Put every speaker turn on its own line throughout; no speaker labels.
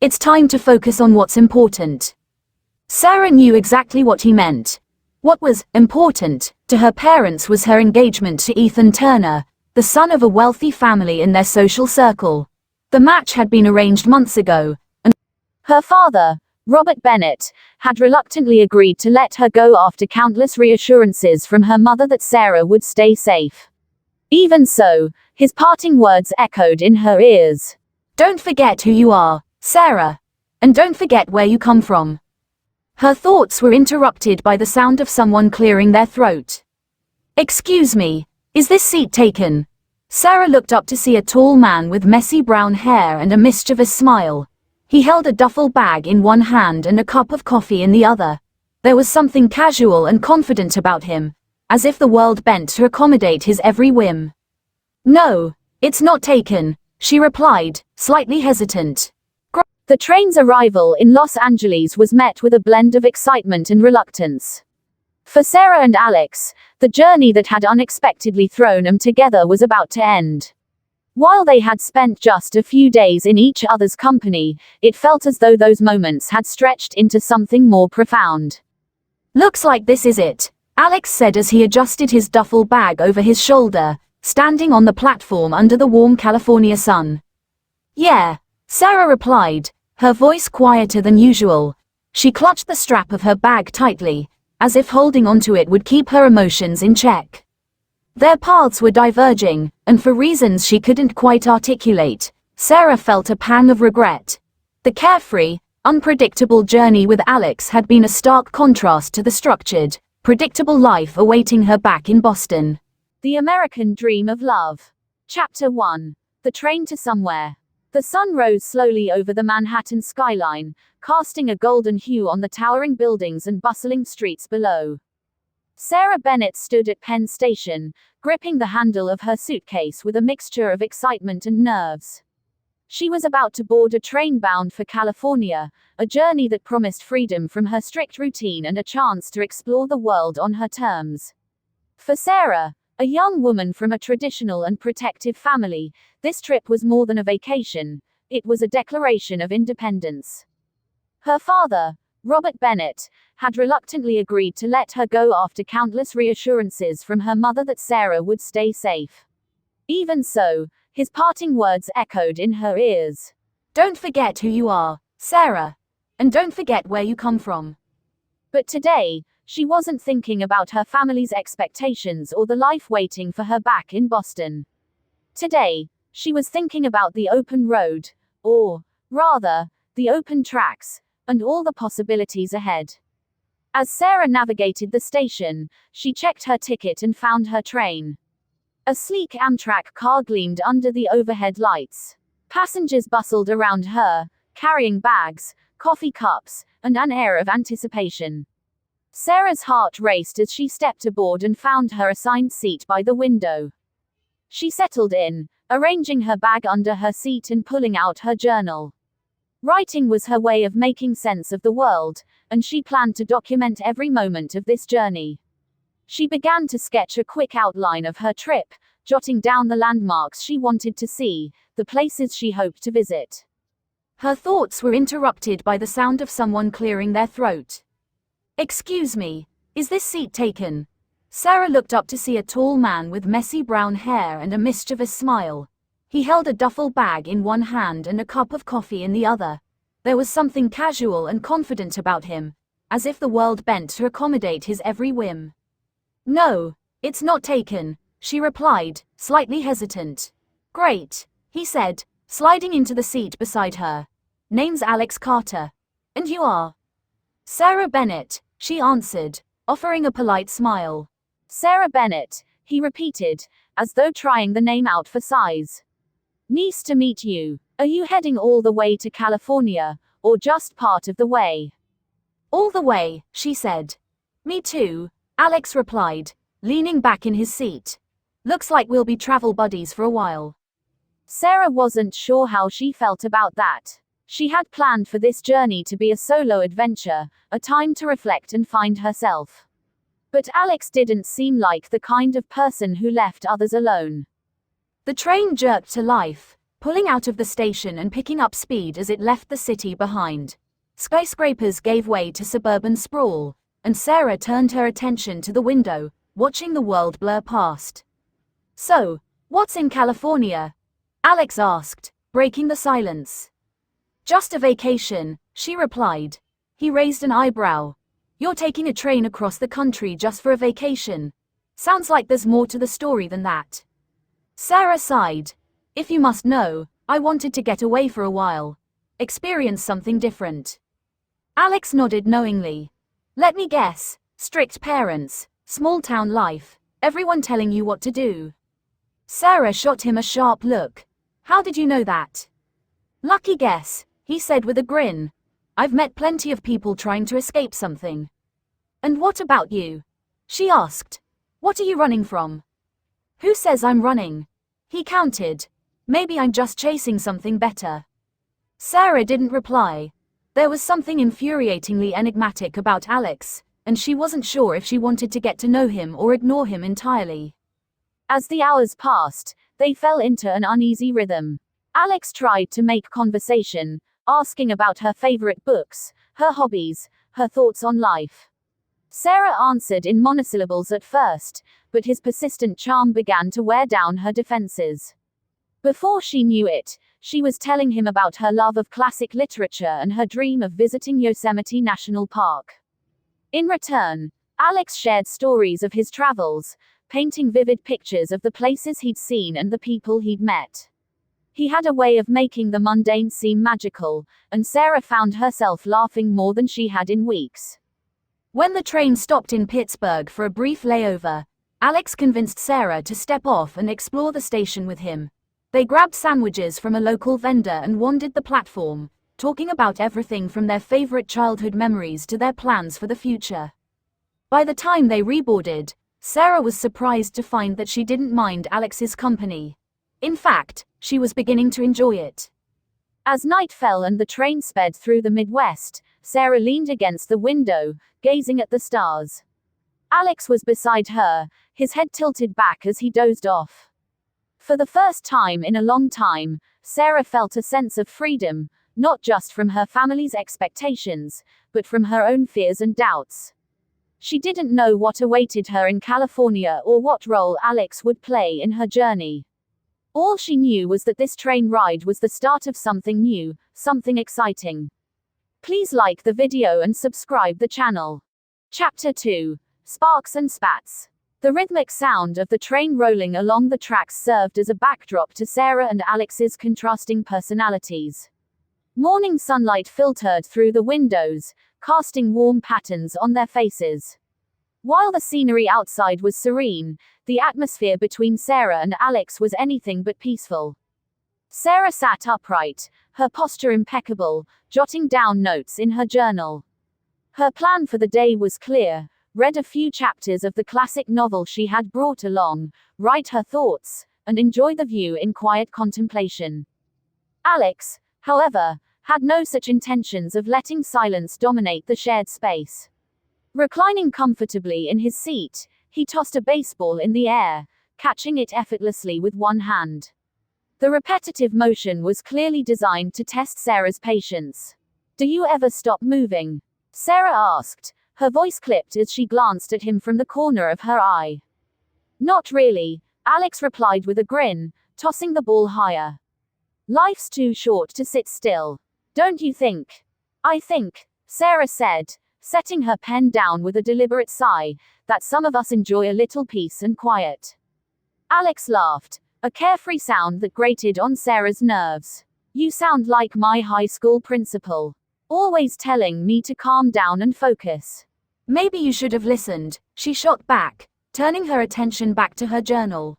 It's time to focus on what's important." Sarah knew exactly what he meant. What was important to her parents was her engagement to Ethan Turner, the son of a wealthy family in their social circle. The match had been arranged months ago, and her father, Robert Bennett, had reluctantly agreed to let her go after countless reassurances from her mother that Sarah would stay safe. Even so, his parting words echoed in her ears. "Don't forget who you are, Sarah. And don't forget where you come from." Her thoughts were interrupted by the sound of someone clearing their throat. "Excuse me, is this seat taken?" Sarah looked up to see a tall man with messy brown hair and a mischievous smile. He held a duffel bag in one hand and a cup of coffee in the other. There was something casual and confident about him, as if the world bent to accommodate his every whim. "No, it's not taken," she replied, slightly hesitant. The train's arrival in Los Angeles was met with a blend of excitement and reluctance. For Sarah and Alex, the journey that had unexpectedly thrown them together was about to end. While they had spent just a few days in each other's company, it felt as though those moments had stretched into something more profound. "Looks like this is it," Alex said as he adjusted his duffel bag over his shoulder, standing on the platform under the warm California sun. "Yeah," Sarah replied, her voice quieter than usual. She clutched the strap of her bag tightly, as if holding onto it would keep her emotions in check. Their paths were diverging, and for reasons she couldn't quite articulate, Sarah felt a pang of regret. The carefree, unpredictable journey with Alex had been a stark contrast to the structured, predictable life awaiting her back in Boston. The American Dream of Love. Chapter 1. The Train to Somewhere. The sun rose slowly over the Manhattan skyline, casting a golden hue on the towering buildings and bustling streets below. Sarah Bennett stood at Penn Station, gripping the handle of her suitcase with a mixture of excitement and nerves. She was about to board a train bound for California, a journey that promised freedom from her strict routine and a chance to explore the world on her terms. For Sarah, a young woman from a traditional and protective family, this trip was more than a vacation, it was a declaration of independence. Her father, Robert Bennett, had reluctantly agreed to let her go after countless reassurances from her mother that Sarah would stay safe. Even so, his parting words echoed in her ears. "Don't forget who you are, Sarah. And don't forget where you come from." But today, she wasn't thinking about her family's expectations or the life waiting for her back in Boston. Today, she was thinking about the open road, or, rather, the open tracks, and all the possibilities ahead. As Sarah navigated the station, she checked her ticket and found her train. A sleek Amtrak car gleamed under the overhead lights. Passengers bustled around her, carrying bags, coffee cups, and an air of anticipation. Sarah's heart raced as she stepped aboard and found her assigned seat by the window. She settled in, arranging her bag under her seat and pulling out her journal. Writing was her way of making sense of the world, and she planned to document every moment of this journey. She began to sketch a quick outline of her trip, jotting down the landmarks she wanted to see, the places she hoped to visit. Her thoughts were interrupted by the sound of someone clearing their throat. "Excuse me, is this seat taken?" Sarah looked up to see a tall man with messy brown hair and a mischievous smile. He held a duffel bag in one hand and a cup of coffee in the other. There was something casual and confident about him, as if the world bent to accommodate his every whim. "No, it's not taken," she replied, slightly hesitant. "Great," he said, sliding into the seat beside her. "Name's Alex Carter. And you are?" "Sarah Bennett," she answered, offering a polite smile. "Sarah Bennett," he repeated, as though trying the name out for size. "Nice to meet you. Are you heading all the way to California, or just part of the way?" "All the way," she said. "Me too," Alex replied, leaning back in his seat. "Looks like we'll be travel buddies for a while." Sarah wasn't sure how she felt about that. She had planned for this journey to be a solo adventure, a time to reflect and find herself. But Alex didn't seem like the kind of person who left others alone. The train jerked to life, pulling out of the station and picking up speed as it left the city behind. Skyscrapers gave way to suburban sprawl, and Sarah turned her attention to the window, watching the world blur past. "So, what's in California?" Alex asked, breaking the silence. "Just a vacation," she replied. He raised an eyebrow. "You're taking a train across the country just for a vacation. Sounds like there's more to the story than that." Sarah sighed. "If you must know, I wanted to get away for a while. Experience something different." Alex nodded knowingly. "Let me guess, strict parents, small town life, everyone telling you what to do." Sarah shot him a sharp look. "How did you know that?" "Lucky guess," he said with a grin. "I've met plenty of people trying to escape something." "And what about you?" she asked. "What are you running from?" "Who says I'm running?" He countered. "Maybe I'm just chasing something better." Sarah didn't reply. There was something infuriatingly enigmatic about Alex, and she wasn't sure if she wanted to get to know him or ignore him entirely. As the hours passed, they fell into an uneasy rhythm. Alex tried to make conversation, asking about her favorite books, her hobbies, her thoughts on life. Sarah answered in monosyllables at first, but his persistent charm began to wear down her defenses. Before she knew it, she was telling him about her love of classic literature and her dream of visiting Yosemite National Park. In return, Alex shared stories of his travels, painting vivid pictures of the places he'd seen and the people he'd met. He had a way of making the mundane seem magical, and Sarah found herself laughing more than she had in weeks. When the train stopped in Pittsburgh for a brief layover, Alex convinced Sarah to step off and explore the station with him. They grabbed sandwiches from a local vendor and wandered the platform, talking about everything from their favorite childhood memories to their plans for the future. By the time they reboarded, Sarah was surprised to find that she didn't mind Alex's company. In fact, she was beginning to enjoy it. As night fell and the train sped through the Midwest, Sarah leaned against the window, gazing at the stars. Alex was beside her, his head tilted back as he dozed off. For the first time in a long time, Sarah felt a sense of freedom, not just from her family's expectations, but from her own fears and doubts. She didn't know what awaited her in California or what role Alex would play in her journey. All she knew was that this train ride was the start of something new, something exciting. Please like the video and subscribe the channel. Chapter 2. Sparks and Spats. The rhythmic sound of the train rolling along the tracks served as a backdrop to Sarah and Alex's contrasting personalities. Morning sunlight filtered through the windows, casting warm patterns on their faces. While the scenery outside was serene, the atmosphere between Sarah and Alex was anything but peaceful. Sarah sat upright, her posture impeccable, jotting down notes in her journal. Her plan for the day was clear: read a few chapters of the classic novel she had brought along, write her thoughts, and enjoy the view in quiet contemplation. Alex, however, had no such intentions of letting silence dominate the shared space. Reclining comfortably in his seat, he tossed a baseball in the air, catching it effortlessly with one hand. The repetitive motion was clearly designed to test Sarah's patience. "Do you ever stop moving?" Sarah asked, her voice clipped as she glanced at him from the corner of her eye. "Not really," Alex replied with a grin, tossing the ball higher. "Life's too short to sit still. Don't you think?" "I think," Sarah said, setting her pen down with a deliberate sigh, "that some of us enjoy a little peace and quiet." Alex laughed, a carefree sound that grated on Sarah's nerves. "You sound like my high school principal. Always telling me to calm down and focus." "Maybe you should have listened," she shot back, turning her attention back to her journal.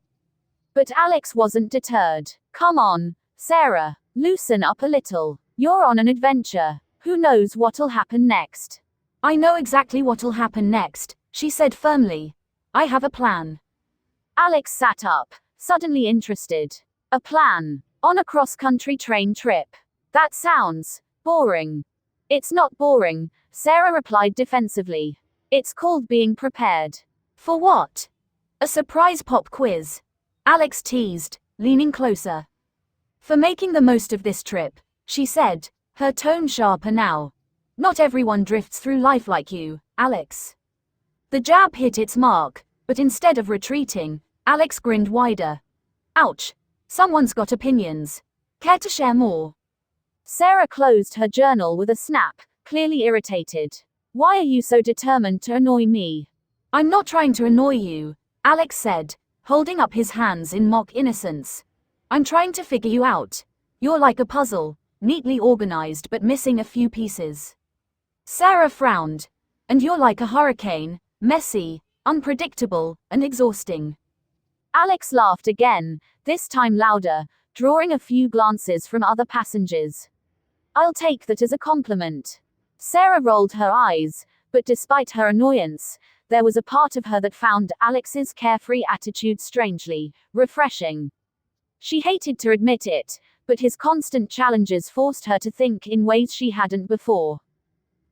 But Alex wasn't deterred. "Come on, Sarah, loosen up a little. You're on an adventure. Who knows what'll happen next?" "I know exactly what'll happen next," she said firmly. "I have a plan." Alex sat up, suddenly interested. "A plan? On a cross-country train trip? That sounds boring." "It's not boring," Sarah replied defensively. "It's called being prepared." "For what?" "A surprise pop quiz," Alex teased, leaning closer. For making the most of this trip, she said, her tone sharper now. Not everyone drifts through life like you, Alex. The jab hit its mark, but instead of retreating, Alex grinned wider. Ouch. Someone's got opinions. Care to share more? Sarah closed her journal with a snap, clearly irritated. Why are you so determined to annoy me? I'm not trying to annoy you, Alex said, holding up his hands in mock innocence. I'm trying to figure you out. You're like a puzzle, neatly organized but missing a few pieces. Sarah frowned. And you're like a hurricane, messy, unpredictable, and exhausting. Alex laughed again, this time louder, drawing a few glances from other passengers. I'll take that as a compliment. Sarah rolled her eyes, but despite her annoyance, there was a part of her that found Alex's carefree attitude strangely refreshing. She hated to admit it, but his constant challenges forced her to think in ways she hadn't before.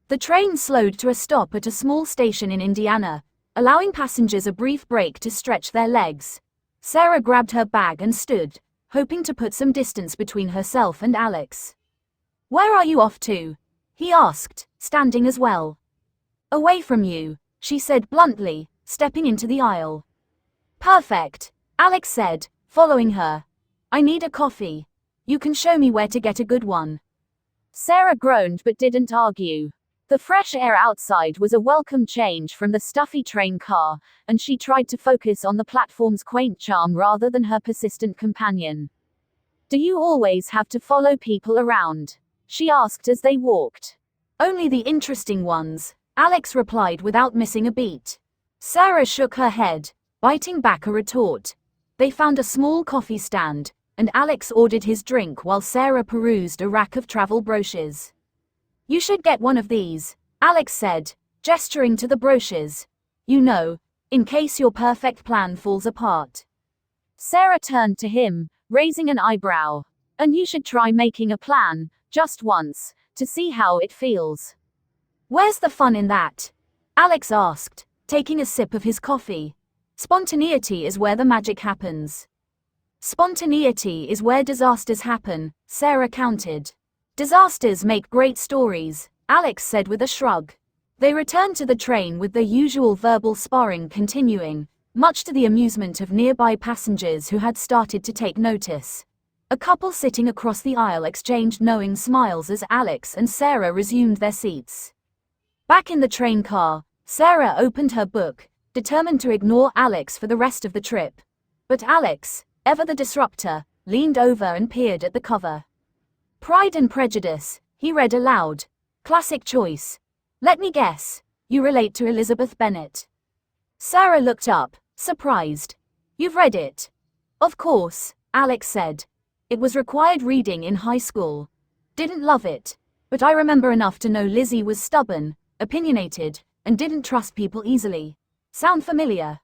The train slowed to a stop at a small station in Indiana, allowing passengers a brief break to stretch their legs. Sarah grabbed her bag and stood, hoping to put some distance between herself and Alex. Where are you off to? He asked, standing as well. Away from you, she said bluntly, stepping into the aisle. Perfect, Alex said, following her. I need a coffee. You can show me where to get a good one. Sarah groaned but didn't argue. The fresh air outside was a welcome change from the stuffy train car, and she tried to focus on the platform's quaint charm rather than her persistent companion. Do you always have to follow people around? She asked as they walked. Only the interesting ones, Alex replied without missing a beat. Sarah shook her head, biting back a retort. They found a small coffee stand, and Alex ordered his drink while Sarah perused a rack of travel brochures. You should get one of these, Alex said, gesturing to the brochures. You know, in case your perfect plan falls apart. Sarah turned to him, raising an eyebrow. And you should try making a plan, just once, to see how it feels. Where's the fun in that? Alex asked, taking a sip of his coffee. Spontaneity is where the magic happens. Spontaneity is where disasters happen, Sarah countered. Disasters make great stories, Alex said with a shrug. They returned to the train with their usual verbal sparring continuing, much to the amusement of nearby passengers who had started to take notice. A couple sitting across the aisle exchanged knowing smiles as Alex and Sarah resumed their seats. Back in the train car, Sarah opened her book, determined to ignore Alex for the rest of the trip. But Alex, ever the disruptor, leaned over and peered at the cover. Pride and Prejudice, he read aloud. Classic choice. Let me guess, you relate to Elizabeth Bennet. Sarah looked up, surprised. You've read it? Of course, Alex said. It was required reading in high school. Didn't love it, but I remember enough to know Lizzie was stubborn, opinionated, and didn't trust people easily. Sound familiar?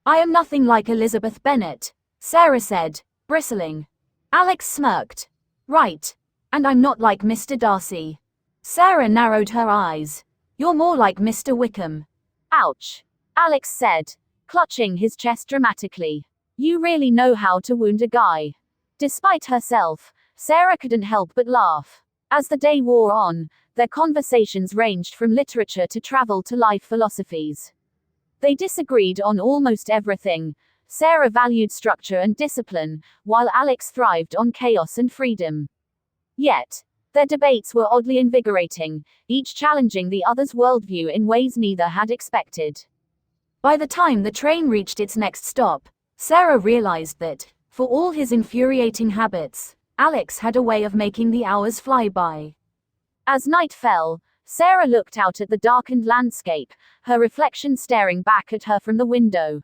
I am nothing like Elizabeth Bennet, Sarah said, bristling. Alex smirked. Right. And I'm not like Mr. Darcy. Sarah narrowed her eyes. You're more like Mr. Wickham. Ouch. Alex said, clutching his chest dramatically. You really know how to wound a guy. Despite herself, Sarah couldn't help but laugh. As the day wore on, their conversations ranged from literature to travel to life philosophies. They disagreed on almost everything. Sarah valued structure and discipline, while Alex thrived on chaos and freedom. Yet, their debates were oddly invigorating, each challenging the other's worldview in ways neither had expected. By the time the train reached its next stop, Sarah realized that, for all his infuriating habits, Alex had a way of making the hours fly by. As night fell, Sarah looked out at the darkened landscape, her reflection staring back at her from the window.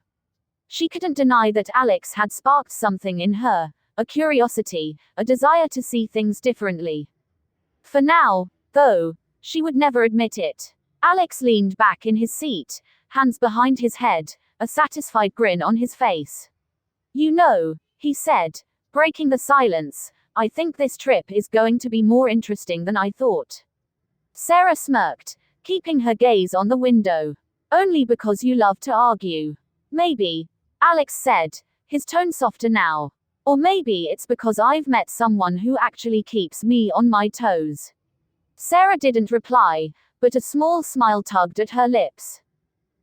She couldn't deny that Alex had sparked something in her, a curiosity, a desire to see things differently. For now, though, she would never admit it. Alex leaned back in his seat, hands behind his head, a satisfied grin on his face. You know, he said, breaking the silence, I think this trip is going to be more interesting than I thought. Sarah smirked, keeping her gaze on the window. Only because you love to argue. Maybe, Alex said, his tone softer now. Or maybe it's because I've met someone who actually keeps me on my toes. Sarah didn't reply, but a small smile tugged at her lips.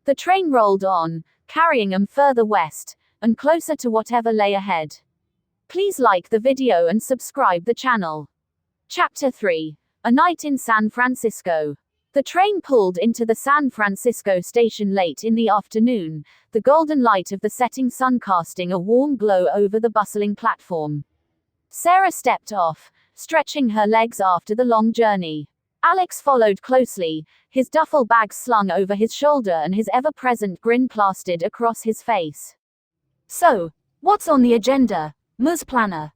The train rolled on, carrying them further west, and closer to whatever lay ahead. Please like the video and subscribe the channel. Chapter 3. A Night in San Francisco. The train pulled into the San Francisco station late in the afternoon, the golden light of the setting sun casting a warm glow over the bustling platform. Sarah stepped off, stretching her legs after the long journey. Alex followed closely, his duffel bag slung over his shoulder and his ever-present grin plastered across his face. "So, what's on the agenda, Ms. Planner?"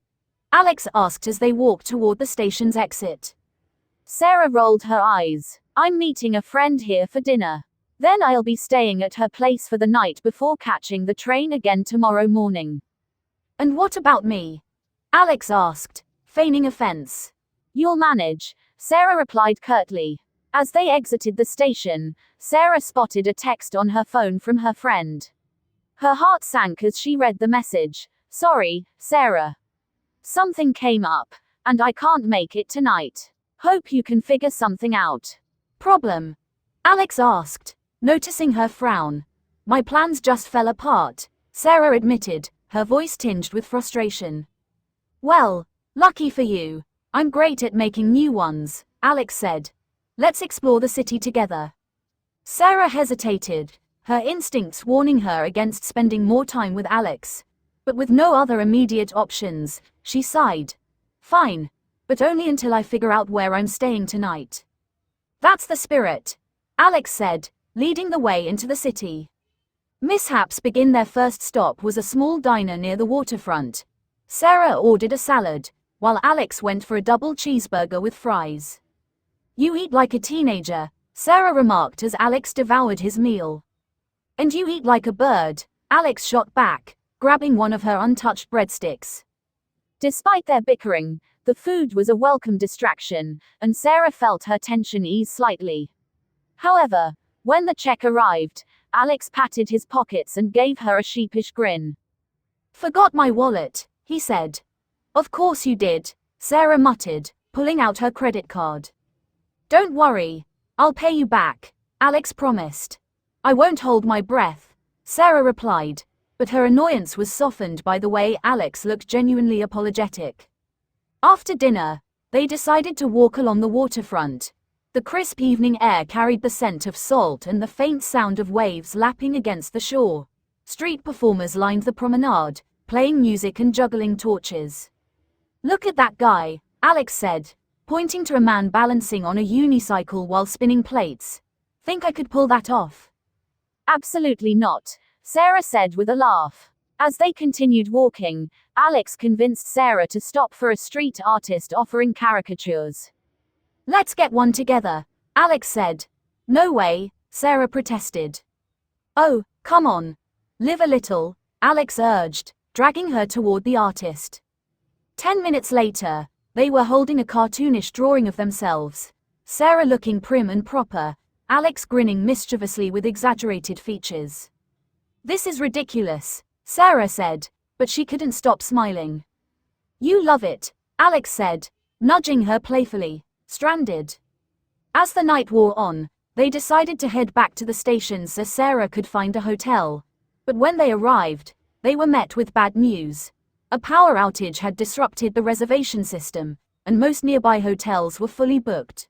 Alex asked as they walked toward the station's exit. Sarah rolled her eyes. "I'm meeting a friend here for dinner. Then I'll be staying at her place for the night before catching the train again tomorrow morning." "And what about me?" Alex asked, feigning offense. "You'll manage," Sarah replied curtly. As they exited the station, Sarah spotted a text on her phone from her friend. Her heart sank as she read the message. "Sorry, Sarah. Something came up, and I can't make it tonight. Hope you can figure something out." "Problem?" Alex asked, noticing her frown. "My plans just fell apart," Sarah admitted, her voice tinged with frustration. "Well, lucky for you. I'm great at making new ones," Alex said. "Let's explore the city together." Sarah hesitated, her instincts warning her against spending more time with Alex. But with no other immediate options, she sighed. "Fine, but only until I figure out where I'm staying tonight." "That's the spirit," Alex said, leading the way into the city. Mishaps begin. Their first stop was a small diner near the waterfront. Sarah ordered a salad, while Alex went for a double cheeseburger with fries. "You eat like a teenager," Sarah remarked as Alex devoured his meal. "And you eat like a bird," Alex shot back, grabbing one of her untouched breadsticks. Despite their bickering, the food was a welcome distraction, and Sarah felt her tension ease slightly. However, when the check arrived, Alex patted his pockets and gave her a sheepish grin. "Forgot my wallet," he said. "Of course you did," Sarah muttered, pulling out her credit card. "Don't worry, I'll pay you back," Alex promised. "I won't hold my breath," Sarah replied, but her annoyance was softened by the way Alex looked genuinely apologetic. After dinner, they decided to walk along the waterfront. The crisp evening air carried the scent of salt and the faint sound of waves lapping against the shore. Street performers lined the promenade, playing music and juggling torches. "Look at that guy," Alex said, pointing to a man balancing on a unicycle while spinning plates. "Think I could pull that off?" "Absolutely not," Sarah said with a laugh. As they continued walking, Alex convinced Sarah to stop for a street artist offering caricatures. "Let's get one together," Alex said. "No way," Sarah protested. "Oh, come on. Live a little," Alex urged, dragging her toward the artist. 10 minutes later, they were holding a cartoonish drawing of themselves. Sarah looking prim and proper, Alex grinning mischievously with exaggerated features. "This is ridiculous," Sarah said, but she couldn't stop smiling. "You love it," Alex said, nudging her playfully. "Stranded." As the night wore on, they decided to head back to the station so Sarah could find a hotel. But when they arrived, they were met with bad news. A power outage had disrupted the reservation system, and most nearby hotels were fully booked.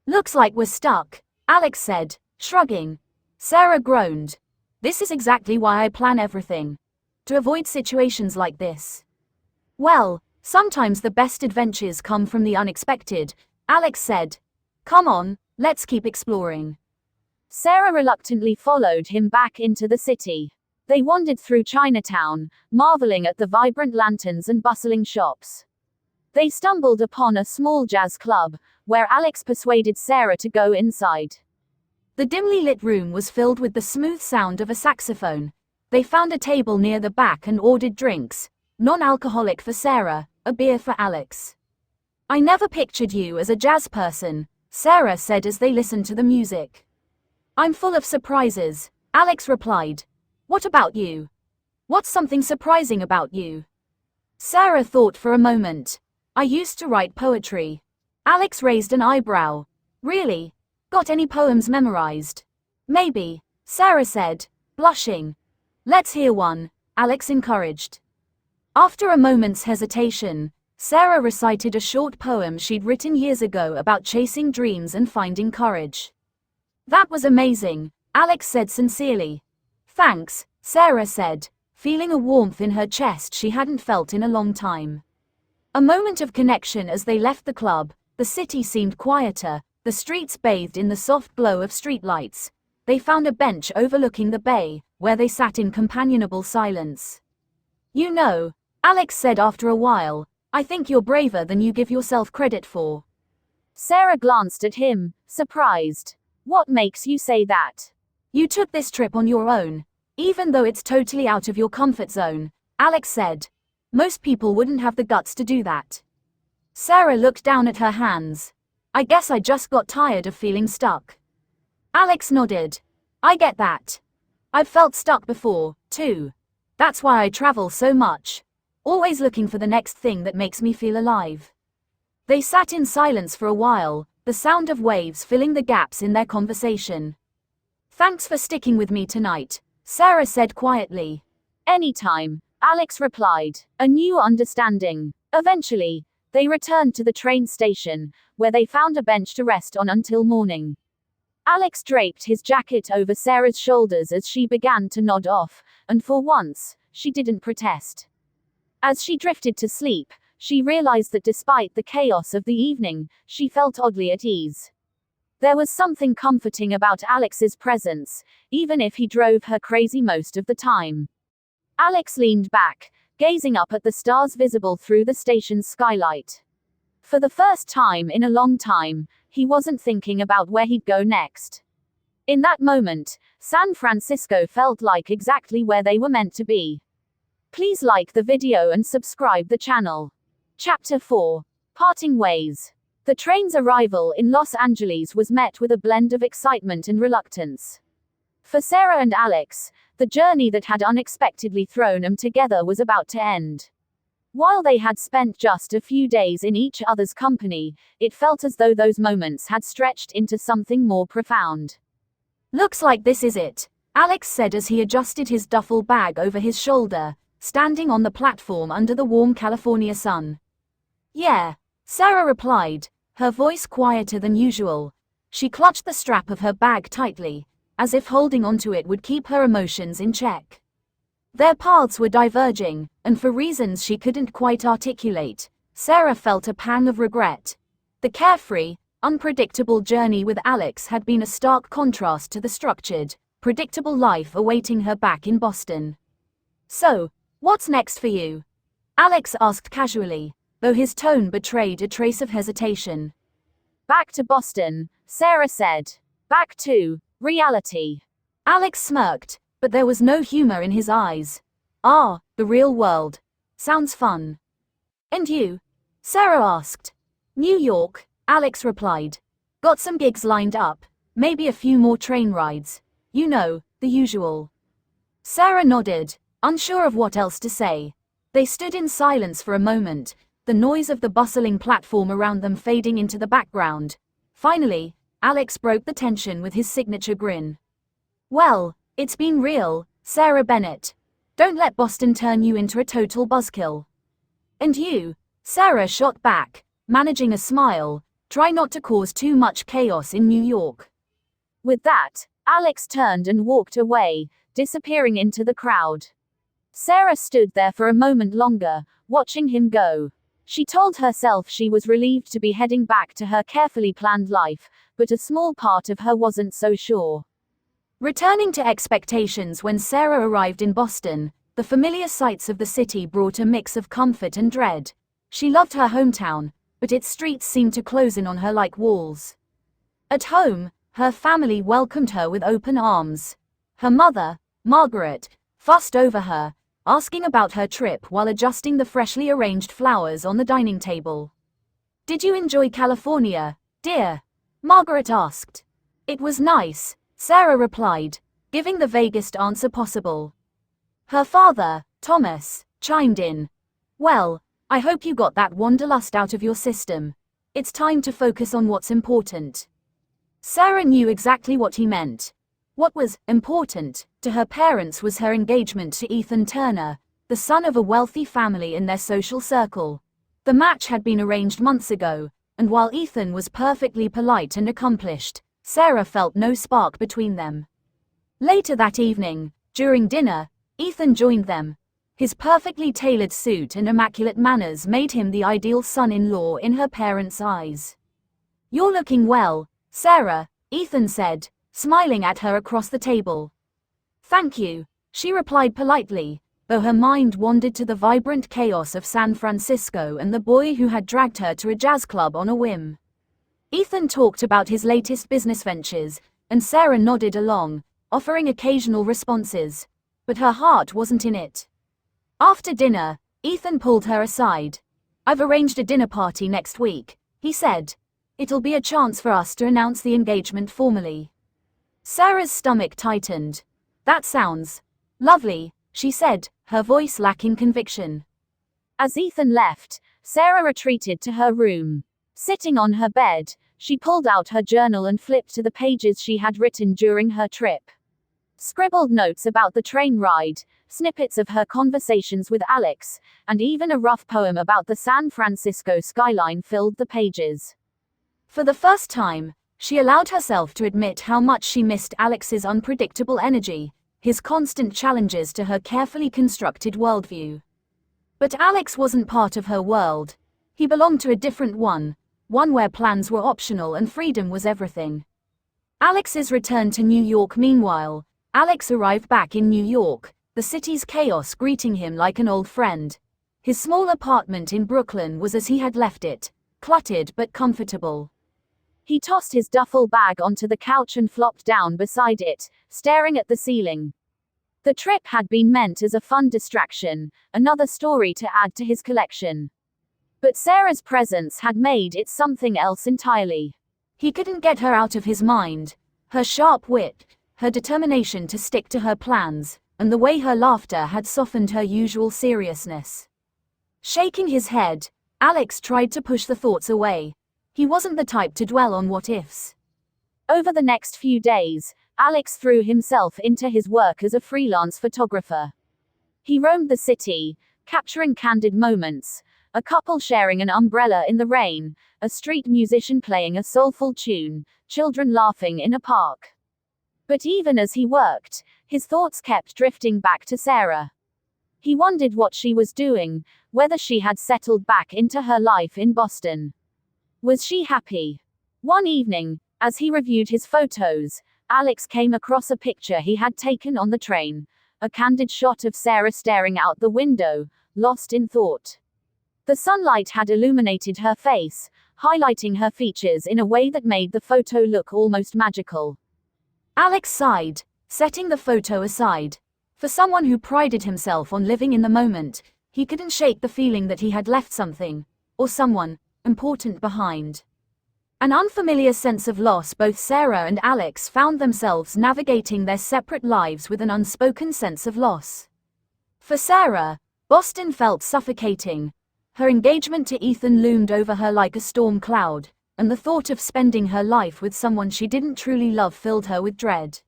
"Looks like we're stuck," Alex said, shrugging. Sarah groaned. "This is exactly why I plan everything. To avoid situations like this." "Well, sometimes the best adventures come from the unexpected," Alex said. "Come on, let's keep exploring." Sarah reluctantly followed him back into the city. They wandered through Chinatown, marveling at the vibrant lanterns and bustling shops. They stumbled upon a small jazz club, where Alex persuaded Sarah to go inside. The dimly lit room was filled with the smooth sound of a saxophone. They found a table near the back and ordered drinks, non-alcoholic for Sarah, a beer for Alex. "I never pictured you as a jazz person," Sarah said as they listened to the music. "I'm full of surprises," Alex replied. "What about you? What's something surprising about you?" Sarah thought for a moment. I used to write poetry. Alex raised an eyebrow. Really? Got any poems memorized? Maybe, Sarah said, blushing. Let's hear one, Alex encouraged. After a moment's hesitation, Sarah recited a short poem she'd written years ago about chasing dreams and finding courage. That was amazing, Alex said sincerely. Thanks, Sarah said, feeling a warmth in her chest she hadn't felt in a long time. A moment of connection as they left the club. The city seemed quieter, the streets bathed in the soft glow of streetlights. They found a bench overlooking the bay, where they sat in companionable silence. You know, Alex said after a while, I think you're braver than you give yourself credit for. Sarah glanced at him, surprised. What makes you say that? You took this trip on your own, even though it's totally out of your comfort zone, Alex said. Most people wouldn't have the guts to do that. Sarah looked down at her hands. I guess I just got tired of feeling stuck. Alex nodded. I get that. I've felt stuck before, too. That's why I travel so much. Always looking for the next thing that makes me feel alive. They sat in silence for a while, the sound of waves filling the gaps in their conversation. Thanks for sticking with me tonight, Sarah said quietly. Anytime, Alex replied, a new understanding. Eventually, they returned to the train station, where they found a bench to rest on until morning. Alex draped his jacket over Sarah's shoulders as she began to nod off, and for once, she didn't protest. As she drifted to sleep, she realized that despite the chaos of the evening, she felt oddly at ease. There was something comforting about Alex's presence, even if he drove her crazy most of the time. Alex leaned back, gazing up at the stars visible through the station's skylight. For the first time in a long time, he wasn't thinking about where he'd go next. In that moment, San Francisco felt like exactly where they were meant to be. Please like the video and subscribe the channel. Chapter 4. Parting Ways. The train's arrival in Los Angeles was met with a blend of excitement and reluctance. For Sarah and Alex, the journey that had unexpectedly thrown them together was about to end. While they had spent just a few days in each other's company, it felt as though those moments had stretched into something more profound. Looks like this is it, Alex said as he adjusted his duffel bag over his shoulder, standing on the platform under the warm California sun. Yeah, Sarah replied, her voice quieter than usual. She clutched the strap of her bag tightly, as if holding onto it would keep her emotions in check. Their paths were diverging, and for reasons she couldn't quite articulate, Sarah felt a pang of regret. The carefree, unpredictable journey with Alex had been a stark contrast to the structured, predictable life awaiting her back in Boston. So, what's next for you? Alex asked casually, though his tone betrayed a trace of hesitation. Back to Boston, Sarah said. Back to reality. Alex smirked, but there was no humor in his eyes. Ah, the real world. Sounds fun. And you? Sarah asked. New York, Alex replied. Got some gigs lined up, maybe a few more train rides. You know, the usual. Sarah nodded, unsure of what else to say. They stood in silence for a moment, the noise of the bustling platform around them fading into the background. Finally, Alex broke the tension with his signature grin. Well, it's been real, Sarah Bennett. Don't let Boston turn you into a total buzzkill. And you? Sarah shot back, managing a smile. Try not to cause too much chaos in New York. With that, Alex turned and walked away, disappearing into the crowd. Sarah stood there for a moment longer, watching him go. She told herself she was relieved to be heading back to her carefully planned life, but a small part of her wasn't so sure. Returning to expectations when Sarah arrived in Boston, the familiar sights of the city brought a mix of comfort and dread. She loved her hometown, but its streets seemed to close in on her like walls. At home, her family welcomed her with open arms. Her mother, Margaret, fussed over her, asking about her trip while adjusting the freshly arranged flowers on the dining table. Did you enjoy California, dear? Margaret asked. It was nice, Sarah replied, giving the vaguest answer possible. Her father, Thomas, chimed in. Well, I hope you got that wanderlust out of your system. It's time to focus on what's important. Sarah knew exactly what he meant. What was important to her parents was her engagement to Ethan Turner, the son of a wealthy family in their social circle. The match had been arranged months ago, and while Ethan was perfectly polite and accomplished, Sarah felt no spark between them. Later that evening, during dinner, Ethan joined them. His perfectly tailored suit and immaculate manners made him the ideal son-in-law in her parents' eyes. "You're looking well, Sarah," Ethan said, smiling at her across the table. "Thank you," she replied politely, though her mind wandered to the vibrant chaos of San Francisco and the boy who had dragged her to a jazz club on a whim. Ethan talked about his latest business ventures, and Sarah nodded along, offering occasional responses, but her heart wasn't in it. After dinner, Ethan pulled her aside. "I've arranged a dinner party next week," he said. "It'll be a chance for us to announce the engagement formally." Sarah's stomach tightened. "That sounds lovely," she said, her voice lacking conviction. As Ethan left, Sarah retreated to her room. Sitting on her bed, she pulled out her journal and flipped to the pages she had written during her trip. Scribbled notes about the train ride, snippets of her conversations with Alex, and even a rough poem about the San Francisco skyline filled the pages. For the first time, she allowed herself to admit how much she missed Alex's unpredictable energy, his constant challenges to her carefully constructed worldview. But Alex wasn't part of her world. He belonged to a different one where plans were optional and freedom was everything. Alex's return to New York. Meanwhile, Alex arrived back in New York, the city's chaos greeting him like an old friend. His small apartment in Brooklyn was as he had left it, cluttered but comfortable. He tossed his duffel bag onto the couch and flopped down beside it, staring at the ceiling. The trip had been meant as a fun distraction, another story to add to his collection. But Sarah's presence had made it something else entirely. He couldn't get her out of his mind. Her sharp wit, her determination to stick to her plans, and the way her laughter had softened her usual seriousness. Shaking his head, Alex tried to push the thoughts away. He wasn't the type to dwell on what-ifs. Over the next few days, Alex threw himself into his work as a freelance photographer. He roamed the city, capturing candid moments, a couple sharing an umbrella in the rain, a street musician playing a soulful tune, children laughing in a park. But even as he worked, his thoughts kept drifting back to Sarah. He wondered what she was doing, whether she had settled back into her life in Boston. Was she happy? One evening, as he reviewed his photos, Alex came across a picture he had taken on the train, a candid shot of Sarah staring out the window, lost in thought. The sunlight had illuminated her face, highlighting her features in a way that made the photo look almost magical. Alex sighed, setting the photo aside. For someone who prided himself on living in the moment, he couldn't shake the feeling that he had left something, or someone, important behind. An unfamiliar sense of loss. Both Sarah and Alex found themselves navigating their separate lives with an unspoken sense of loss. For Sarah, Boston felt suffocating. Her engagement to Ethan loomed over her like a storm cloud, and the thought of spending her life with someone she didn't truly love filled her with dread.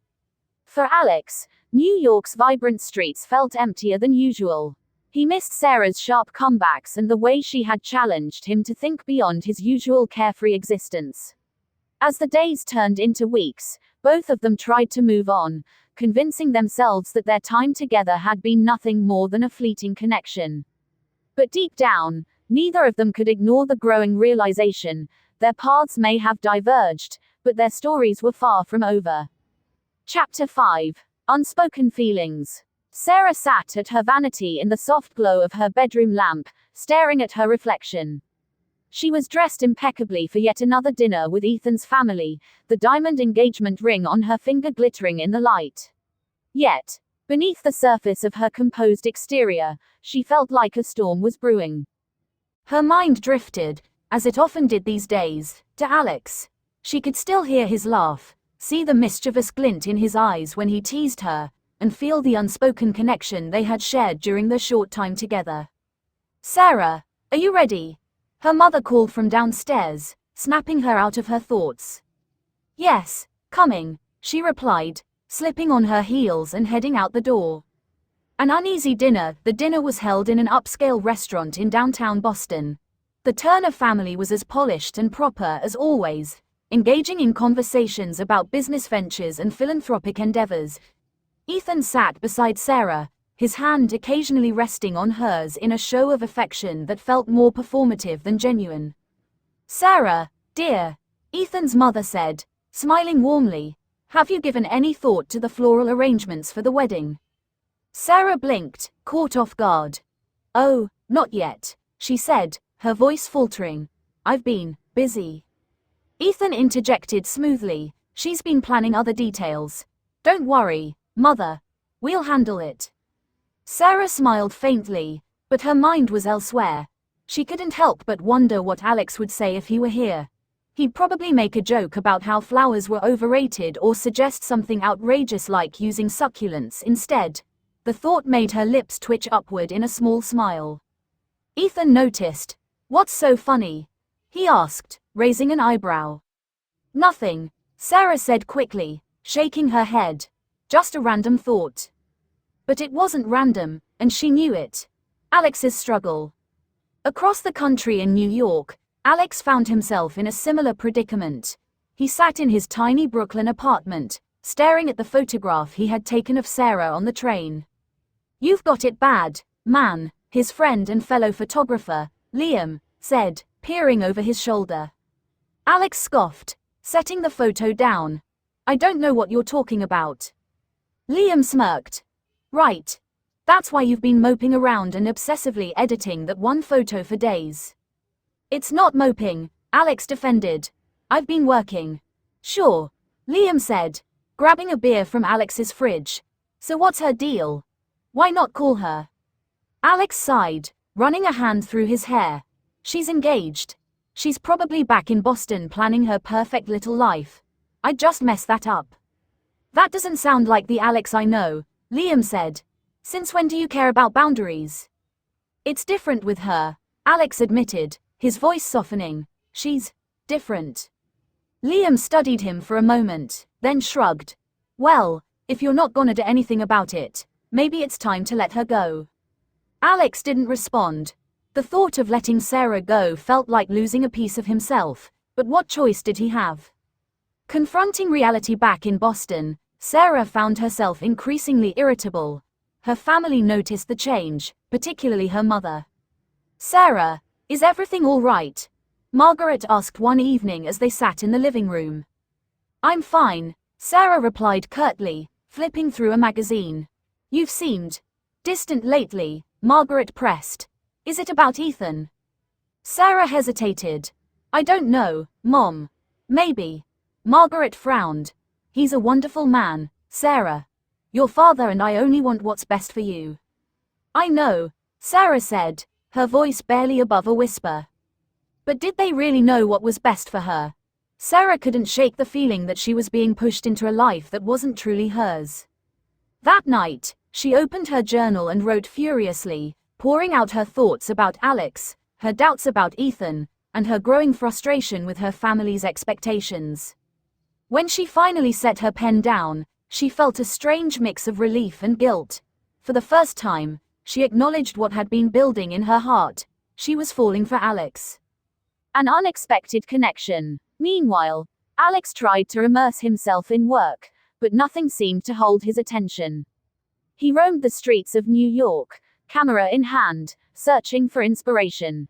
For Alex, New York's vibrant streets felt emptier than usual. He missed Sarah's sharp comebacks and the way she had challenged him to think beyond his usual carefree existence. As the days turned into weeks, both of them tried to move on, convincing themselves that their time together had been nothing more than a fleeting connection. But deep down, neither of them could ignore the growing realization: their paths may have diverged, but their stories were far from over. Chapter 5. Unspoken Feelings. Sarah sat at her vanity in the soft glow of her bedroom lamp, staring at her reflection. She was dressed impeccably for yet another dinner with Ethan's family, the diamond engagement ring on her finger glittering in the light. Yet, beneath the surface of her composed exterior, she felt like a storm was brewing. Her mind drifted, as it often did these days, to Alex. She could still hear his laugh, see the mischievous glint in his eyes when he teased her, and feel the unspoken connection they had shared during their short time together. Sarah, are you ready? Her mother called from downstairs, snapping her out of her thoughts. Yes, coming, she replied, slipping on her heels and heading out the door. An uneasy dinner. The dinner was held in an upscale restaurant in downtown Boston. The Turner family was as polished and proper as always, engaging in conversations about business ventures and philanthropic endeavors. Ethan sat beside Sarah, his hand occasionally resting on hers in a show of affection that felt more performative than genuine. Sarah, dear, Ethan's mother said, smiling warmly, have you given any thought to the floral arrangements for the wedding? Sarah blinked, caught off guard. Oh, not yet, she said, her voice faltering. I've been busy. Ethan interjected smoothly, she's been planning other details. Don't worry, mother. We'll handle it. Sarah smiled faintly, but her mind was elsewhere. She couldn't help but wonder what Alex would say if he were here. He'd probably make a joke about how flowers were overrated or suggest something outrageous like using succulents instead. The thought made her lips twitch upward in a small smile. Ethan noticed. What's so funny? He asked, raising an eyebrow. Nothing, Sarah said quickly, shaking her head. Just a random thought. But it wasn't random, and she knew it. Alex's struggle. Across the country in New York, Alex found himself in a similar predicament. He sat in his tiny Brooklyn apartment, staring at the photograph he had taken of Sarah on the train. You've got it bad, man, his friend and fellow photographer, Liam, said, peering over his shoulder. Alex scoffed, setting the photo down. I don't know what you're talking about. Liam smirked. Right. That's why you've been moping around and obsessively editing that one photo for days. It's not moping, Alex defended. I've been working. Sure, Liam said, grabbing a beer from Alex's fridge. So what's her deal? Why not call her? Alex sighed, running a hand through his hair. She's engaged. She's probably back in Boston planning her perfect little life. I'd just mess that up. That doesn't sound like the Alex I know, Liam said. Since when do you care about boundaries? It's different with her, Alex admitted, his voice softening. She's different. Liam studied him for a moment, then shrugged. Well, if you're not gonna do anything about it, maybe it's time to let her go. Alex didn't respond. The thought of letting Sarah go felt like losing a piece of himself, but what choice did he have? Confronting reality back in Boston, Sarah found herself increasingly irritable. Her family noticed the change, particularly her mother. Sarah, is everything all right? Margaret asked one evening as they sat in the living room. I'm fine, Sarah replied curtly, flipping through a magazine. You've seemed distant lately, Margaret pressed. Is it about Ethan? Sarah hesitated. I don't know, Mom. Maybe. Margaret frowned. He's a wonderful man, Sarah. Your father and I only want what's best for you. I know, Sarah said, her voice barely above a whisper. But did they really know what was best for her? Sarah couldn't shake the feeling that she was being pushed into a life that wasn't truly hers. That night, she opened her journal and wrote furiously, pouring out her thoughts about Alex, her doubts about Ethan, and her growing frustration with her family's expectations. When she finally set her pen down, she felt a strange mix of relief and guilt. For the first time, she acknowledged what had been building in her heart. She was falling for Alex. An unexpected connection. Meanwhile, Alex tried to immerse himself in work, but nothing seemed to hold his attention. He roamed the streets of New York, camera in hand, searching for inspiration.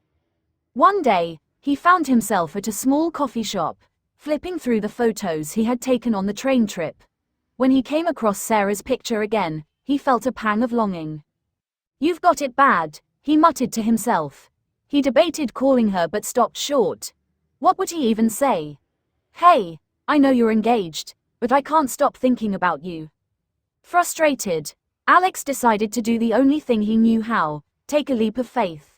One day, he found himself at a small coffee shop, flipping through the photos he had taken on the train trip. When he came across Sarah's picture again, he felt a pang of longing. You've got it bad, he muttered to himself. He debated calling her but stopped short. What would he even say? Hey, I know you're engaged, but I can't stop thinking about you. Frustrated, Alex decided to do the only thing he knew how, take a leap of faith.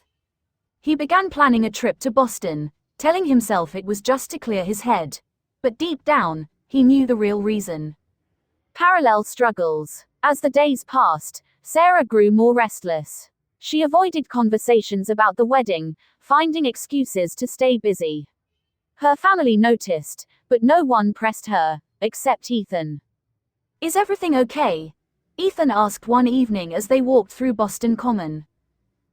He began planning a trip to Boston, telling himself it was just to clear his head. But deep down, he knew the real reason. Parallel struggles. As the days passed, Sarah grew more restless. She avoided conversations about the wedding, finding excuses to stay busy. Her family noticed, but no one pressed her, except Ethan. "Is everything okay?" Ethan asked one evening as they walked through Boston Common.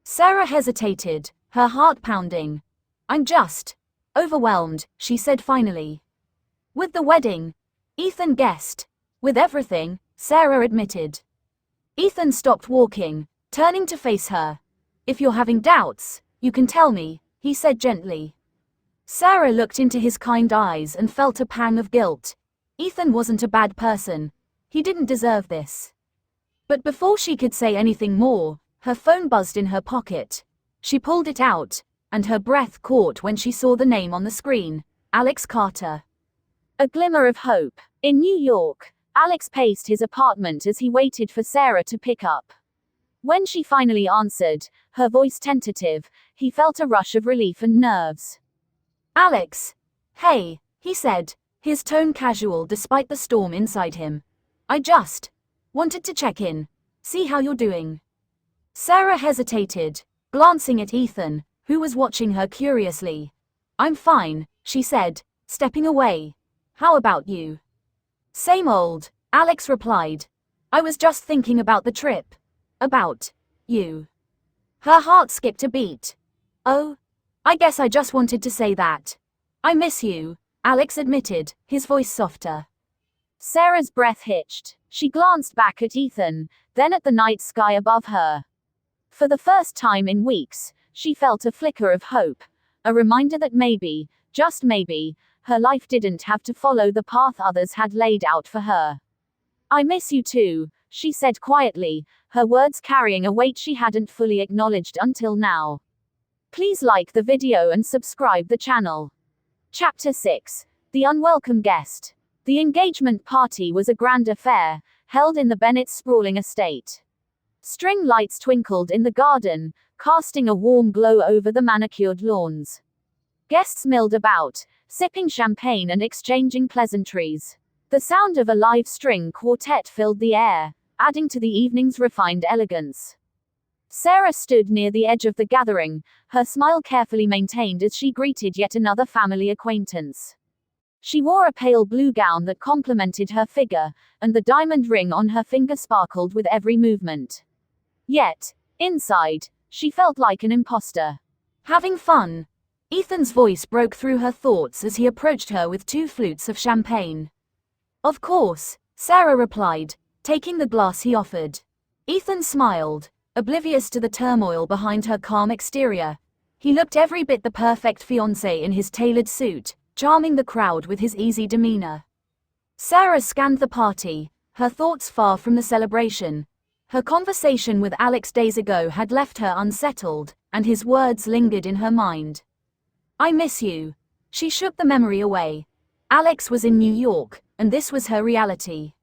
Sarah hesitated, her heart pounding. "I'm just overwhelmed," she said finally. "With the wedding?" Ethan guessed. "With everything," Sarah admitted. Ethan stopped walking, turning to face her. "If you're having doubts, you can tell me," he said gently. Sarah looked into his kind eyes and felt a pang of guilt. Ethan wasn't a bad person. He didn't deserve this. But before she could say anything more, her phone buzzed in her pocket. She pulled it out, and her breath caught when she saw the name on the screen, Alex Carter. A glimmer of hope. In New York, Alex paced his apartment as he waited for Sarah to pick up. When she finally answered, her voice tentative, he felt a rush of relief and nerves. "Alex. Hey," he said, his tone casual despite the storm inside him. "I just wanted to check in, see how you're doing." Sarah hesitated, glancing at Ethan, who was watching her curiously. "I'm fine," she said, stepping away. "How about you?" "Same old," Alex replied. "I was just thinking about the trip. About you." Her heart skipped a beat. "Oh, I guess I just wanted to say that. I miss you," Alex admitted, his voice softer. Sarah's breath hitched. She glanced back at Ethan, then at the night sky above her. For the first time in weeks, she felt a flicker of hope, a reminder that maybe, just maybe, her life didn't have to follow the path others had laid out for her. "I miss you too," she said quietly, her words carrying a weight she hadn't fully acknowledged until now. Please like the video and subscribe the channel. Chapter 6. The Unwelcome Guest. The engagement party was a grand affair, held in the Bennett's sprawling estate. String lights twinkled in the garden, casting a warm glow over the manicured lawns. Guests milled about, sipping champagne and exchanging pleasantries. The sound of a live string quartet filled the air, adding to the evening's refined elegance. Sarah stood near the edge of the gathering, her smile carefully maintained as she greeted yet another family acquaintance. She wore a pale blue gown that complemented her figure, and the diamond ring on her finger sparkled with every movement. Yet, inside, she felt like an imposter. "Having fun?" Ethan's voice broke through her thoughts as he approached her with 2 flutes of champagne. "Of course," Sarah replied, taking the glass he offered. Ethan smiled, oblivious to the turmoil behind her calm exterior. He looked every bit the perfect fiancé in his tailored suit, charming the crowd with his easy demeanor. Sarah scanned the party, her thoughts far from the celebration. Her conversation with Alex days ago had left her unsettled, and his words lingered in her mind. "I miss you." She shook the memory away. Alex was in New York, and this was her reality.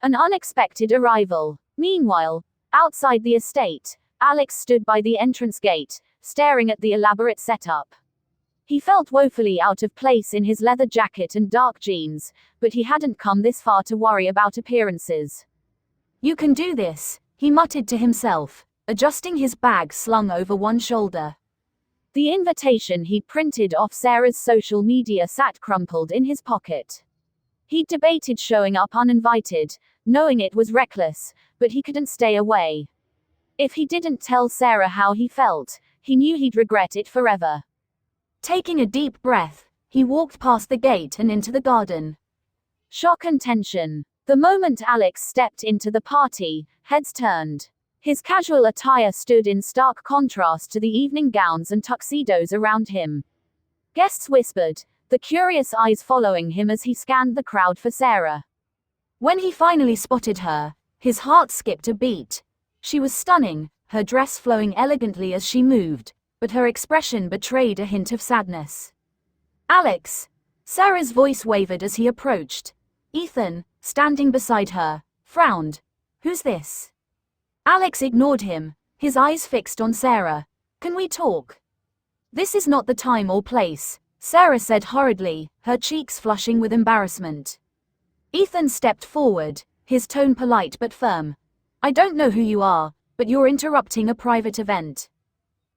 An unexpected arrival. Meanwhile, outside the estate, Alex stood by the entrance gate, staring at the elaborate setup. He felt woefully out of place in his leather jacket and dark jeans, but he hadn't come this far to worry about appearances. "You can do this," he muttered to himself, adjusting his bag slung over one shoulder. The invitation he'd printed off Sarah's social media sat crumpled in his pocket. He'd debated showing up uninvited, knowing it was reckless, but he couldn't stay away. If he didn't tell Sarah how he felt, he knew he'd regret it forever. Taking a deep breath, he walked past the gate and into the garden. Shock and tension. The moment Alex stepped into the party, heads turned. His casual attire stood in stark contrast to the evening gowns and tuxedos around him. Guests whispered, the curious eyes following him as he scanned the crowd for Sarah. When he finally spotted her, his heart skipped a beat. She was stunning, her dress flowing elegantly as she moved, but her expression betrayed a hint of sadness. "Alex!" Sarah's voice wavered as he approached. Ethan, standing beside her, frowned. "Who's this?" Alex ignored him, his eyes fixed on Sarah. "Can we talk?" "This is not the time or place," Sarah said hurriedly, her cheeks flushing with embarrassment. Ethan stepped forward, his tone polite but firm. "I don't know who you are, but you're interrupting a private event.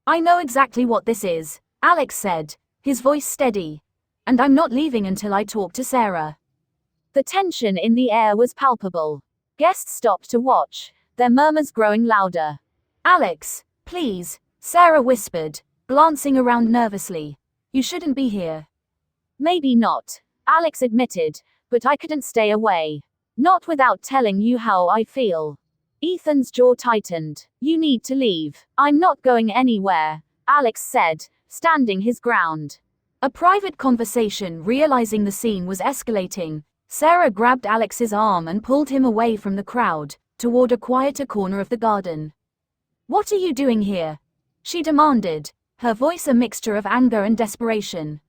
I know exactly what this is, Alex said, his voice steady. And I'm not leaving until I talk to Sarah. The tension in the air was palpable. Guests stopped to watch, their murmurs growing louder. Alex, please, Sarah whispered, glancing around nervously. You shouldn't be here. Maybe not, Alex admitted, but I couldn't stay away. Not without telling you how I feel. Ethan's jaw tightened. You need to leave. I'm not going anywhere, Alex said, standing his ground. A private conversation. Realizing the scene was escalating, Sarah grabbed Alex's arm and pulled him away from the crowd, toward a quieter corner of the garden. What are you doing here? She demanded, her voice a mixture of anger and desperation.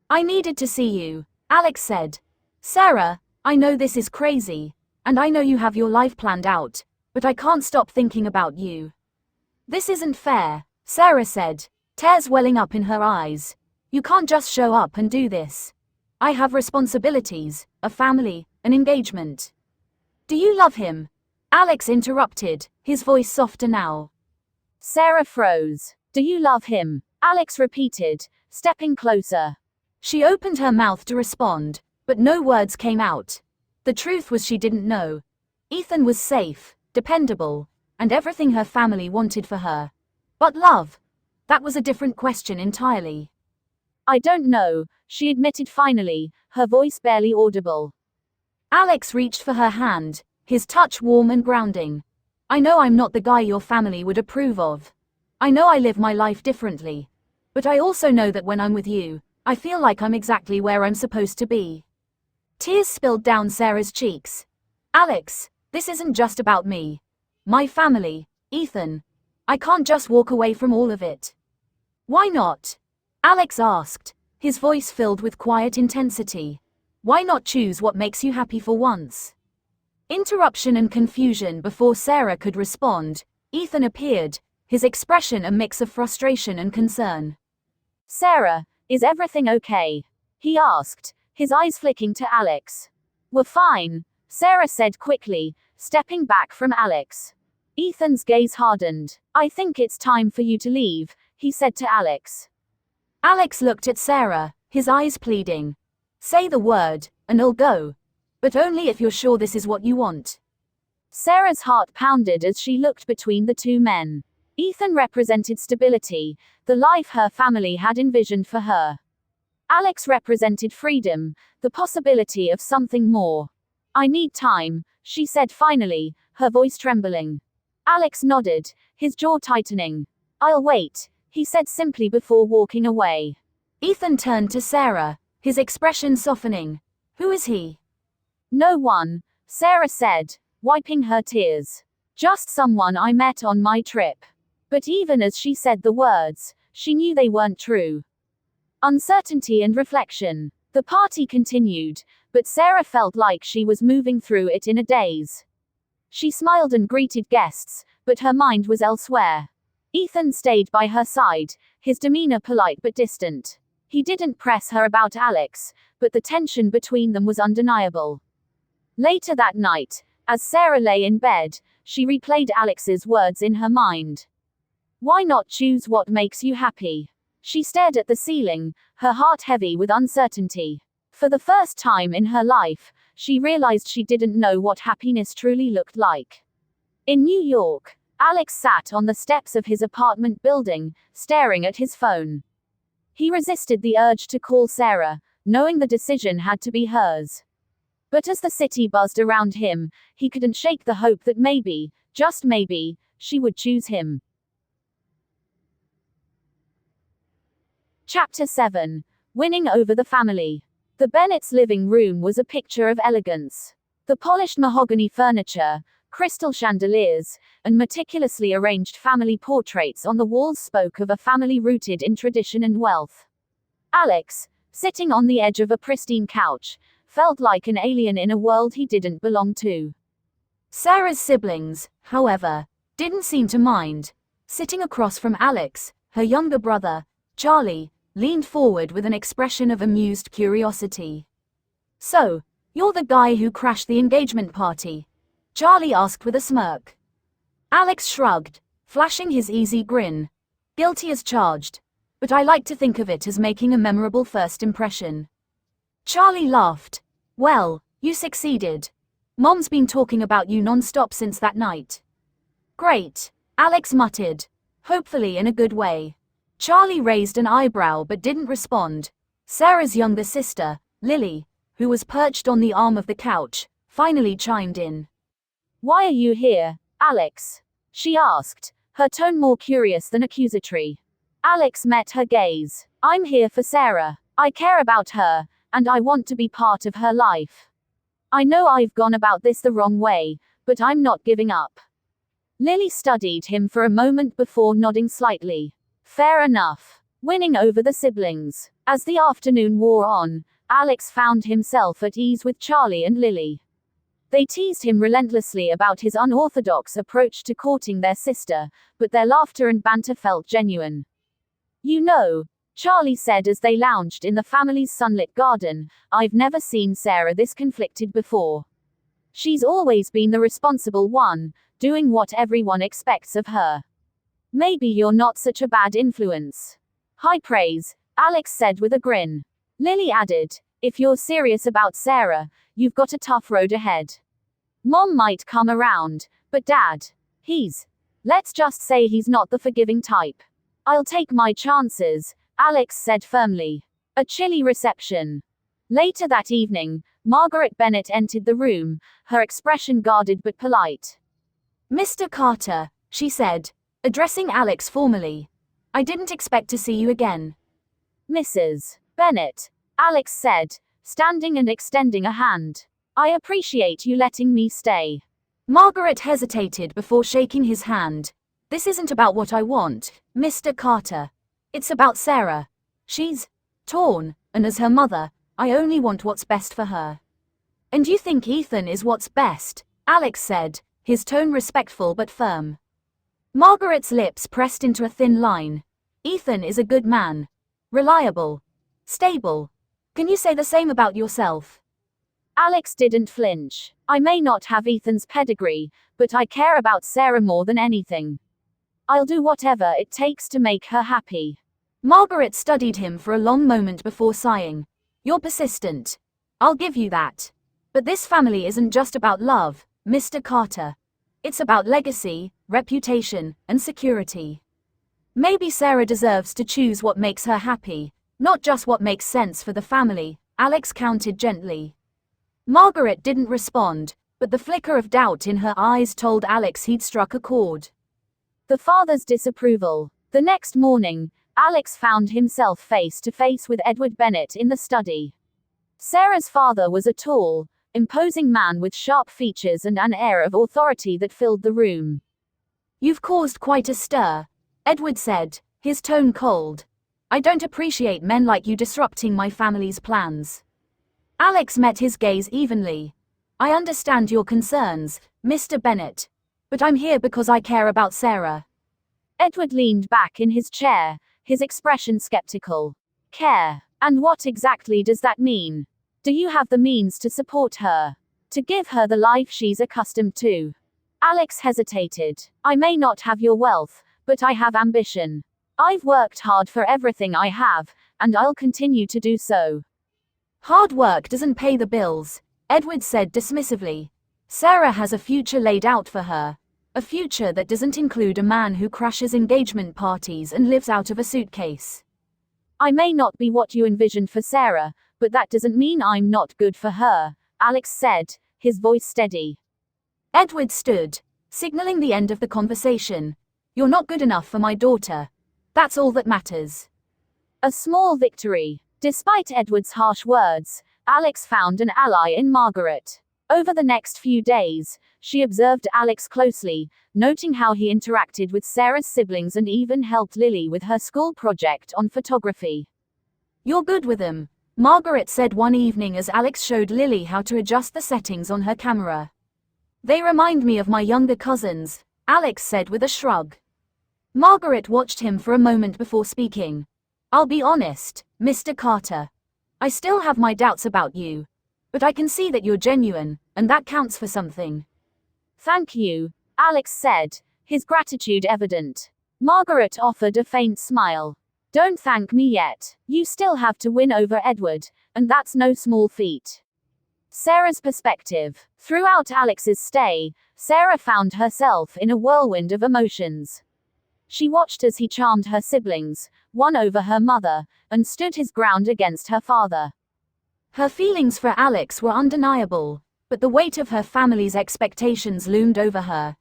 I needed to see you, Alex said. Sarah, I know this is crazy, and I know you have your life planned out, but I can't stop thinking about you. This isn't fair, Sarah said, tears welling up in her eyes. You can't just show up and do this. I have responsibilities, a family, an engagement. Do you love him? Alex interrupted, his voice softer now. Sarah froze. Do you love him? Alex repeated, stepping closer. She opened her mouth to respond, but no words came out. The truth was she didn't know. Ethan was safe, dependable, and everything her family wanted for her. But love? That was a different question entirely. I don't know, she admitted finally, her voice barely audible. Alex reached for her hand, his touch warm and grounding. I know I'm not the guy your family would approve of. I know I live my life differently. But I also know that when I'm with you, I feel like I'm exactly where I'm supposed to be. Tears spilled down Sarah's cheeks. Alex, this isn't just about me. My family, Ethan. I can't just walk away from all of it. Why not? Alex asked, his voice filled with quiet intensity. Why not choose what makes you happy for once? Interruption and confusion. Before Sarah could respond, Ethan appeared, his expression a mix of frustration and concern. Sarah, is everything okay? He asked, his eyes flicking to Alex. We're fine, Sarah said quickly, stepping back from Alex. Ethan's gaze hardened. I think it's time for you to leave, he said to Alex. Alex looked at Sarah, his eyes pleading. Say the word, and I'll go. But only if you're sure this is what you want. Sarah's heart pounded as she looked between the two men. Ethan represented stability, the life her family had envisioned for her. Alex represented freedom, the possibility of something more. I need time, she said finally, her voice trembling. Alex nodded, his jaw tightening. I'll wait, he said simply before walking away. Ethan turned to Sarah, his expression softening. Who is he? No one, Sarah said, wiping her tears. Just someone I met on my trip. But even as she said the words, she knew they weren't true. Uncertainty and reflection. The party continued, but Sarah felt like she was moving through it in a daze. She smiled and greeted guests, but her mind was elsewhere. Ethan stayed by her side, his demeanor polite but distant. He didn't press her about Alex, but the tension between them was undeniable. Later that night, as Sarah lay in bed, she replayed Alex's words in her mind. Why not choose what makes you happy? She stared at the ceiling, her heart heavy with uncertainty. For the first time in her life, she realized she didn't know what happiness truly looked like. In New York, Alex sat on the steps of his apartment building, staring at his phone. He resisted the urge to call Sarah, knowing the decision had to be hers. But as the city buzzed around him, he couldn't shake the hope that maybe, just maybe, she would choose him. Chapter 7. Winning over the family. The Bennetts' living room was a picture of elegance. The polished mahogany furniture, crystal chandeliers, and meticulously arranged family portraits on the walls spoke of a family rooted in tradition and wealth. Alex, sitting on the edge of a pristine couch, felt like an alien in a world he didn't belong to. Sarah's siblings, however, didn't seem to mind. Sitting across from Alex, her younger brother, Charlie, leaned forward with an expression of amused curiosity. So, you're the guy who crashed the engagement party? Charlie asked with a smirk. Alex shrugged, flashing his easy grin. Guilty as charged. But I like to think of it as making a memorable first impression. Charlie laughed. Well, you succeeded. Mom's been talking about you non-stop since that night. Great, Alex muttered, hopefully in a good way. Charlie raised an eyebrow but didn't respond. Sarah's younger sister, Lily, who was perched on the arm of the couch, finally chimed in. Why are you here, Alex? She asked, her tone more curious than accusatory. Alex met her gaze. I'm here for Sarah. I care about her, and I want to be part of her life. I know I've gone about this the wrong way, but I'm not giving up. Lily studied him for a moment before nodding slightly. Fair enough. Winning over the siblings. As the afternoon wore on, Alex found himself at ease with Charlie and Lily. They teased him relentlessly about his unorthodox approach to courting their sister, but their laughter and banter felt genuine. You know, Charlie said as they lounged in the family's sunlit garden, I've never seen Sarah this conflicted before. She's always been the responsible one, doing what everyone expects of her. Maybe you're not such a bad influence. High praise, Alex said with a grin. Lily added, if you're serious about Sarah, you've got a tough road ahead. Mom might come around, but Dad, let's just say he's not the forgiving type. I'll take my chances, Alex said firmly. A chilly reception. Later that evening, Margaret Bennett entered the room, her expression guarded but polite. Mr. Carter, she said, addressing Alex formally. I didn't expect to see you again. Mrs. Bennett, Alex said, standing and extending a hand. I appreciate you letting me stay. Margaret hesitated before shaking his hand. This isn't about what I want, Mr. Carter. It's about Sarah. She's torn, and as her mother, I only want what's best for her. And you think Ethan is what's best, Alex said, his tone respectful but firm. Margaret's lips pressed into a thin line. Ethan is a good man. Reliable. Stable. Can you say the same about yourself? Alex didn't flinch. I may not have Ethan's pedigree, but I care about Sarah more than anything. I'll do whatever it takes to make her happy. Margaret studied him for a long moment before sighing. You're persistent. I'll give you that. But this family isn't just about love, Mr. Carter. It's about legacy, reputation, and security. Maybe Sarah deserves to choose what makes her happy, not just what makes sense for the family, Alex countered gently. Margaret didn't respond, but the flicker of doubt in her eyes told Alex he'd struck a chord. The father's disapproval. The next morning, Alex found himself face to face with Edward Bennett in the study. Sarah's father was a tall, imposing man with sharp features and an air of authority that filled the room. You've caused quite a stir, Edward said, his tone cold. I don't appreciate men like you disrupting my family's plans. Alex met his gaze evenly. I understand your concerns, Mr. Bennett. But I'm here because I care about Sarah. Edward leaned back in his chair, his expression skeptical. Care. And what exactly does that mean? Do you have the means to support her? To give her the life she's accustomed to? Alex hesitated. I may not have your wealth, but I have ambition. I've worked hard for everything I have, and I'll continue to do so. Hard work doesn't pay the bills, Edward said dismissively. Sarah has a future laid out for her. A future that doesn't include a man who crashes engagement parties and lives out of a suitcase. I may not be what you envisioned for Sarah, but that doesn't mean I'm not good for her, Alex said, his voice steady. Edward stood, signaling the end of the conversation. You're not good enough for my daughter. That's all that matters. A small victory. Despite Edward's harsh words, Alex found an ally in Margaret. Over the next few days, she observed Alex closely, noting how he interacted with Sarah's siblings and even helped Lily with her school project on photography. You're good with them, Margaret said one evening as Alex showed Lily how to adjust the settings on her camera. They remind me of my younger cousins, Alex said with a shrug. Margaret watched him for a moment before speaking. I'll be honest, Mr. Carter. I still have my doubts about you. But I can see that you're genuine, and that counts for something. Thank you, Alex said, his gratitude evident. Margaret offered a faint smile. Don't thank me yet. You still have to win over Edward, and that's no small feat. Sarah's perspective. Throughout Alex's stay, Sarah found herself in a whirlwind of emotions. She watched as he charmed her siblings, won over her mother, and stood his ground against her father. Her feelings for Alex were undeniable, but the weight of her family's expectations loomed over her.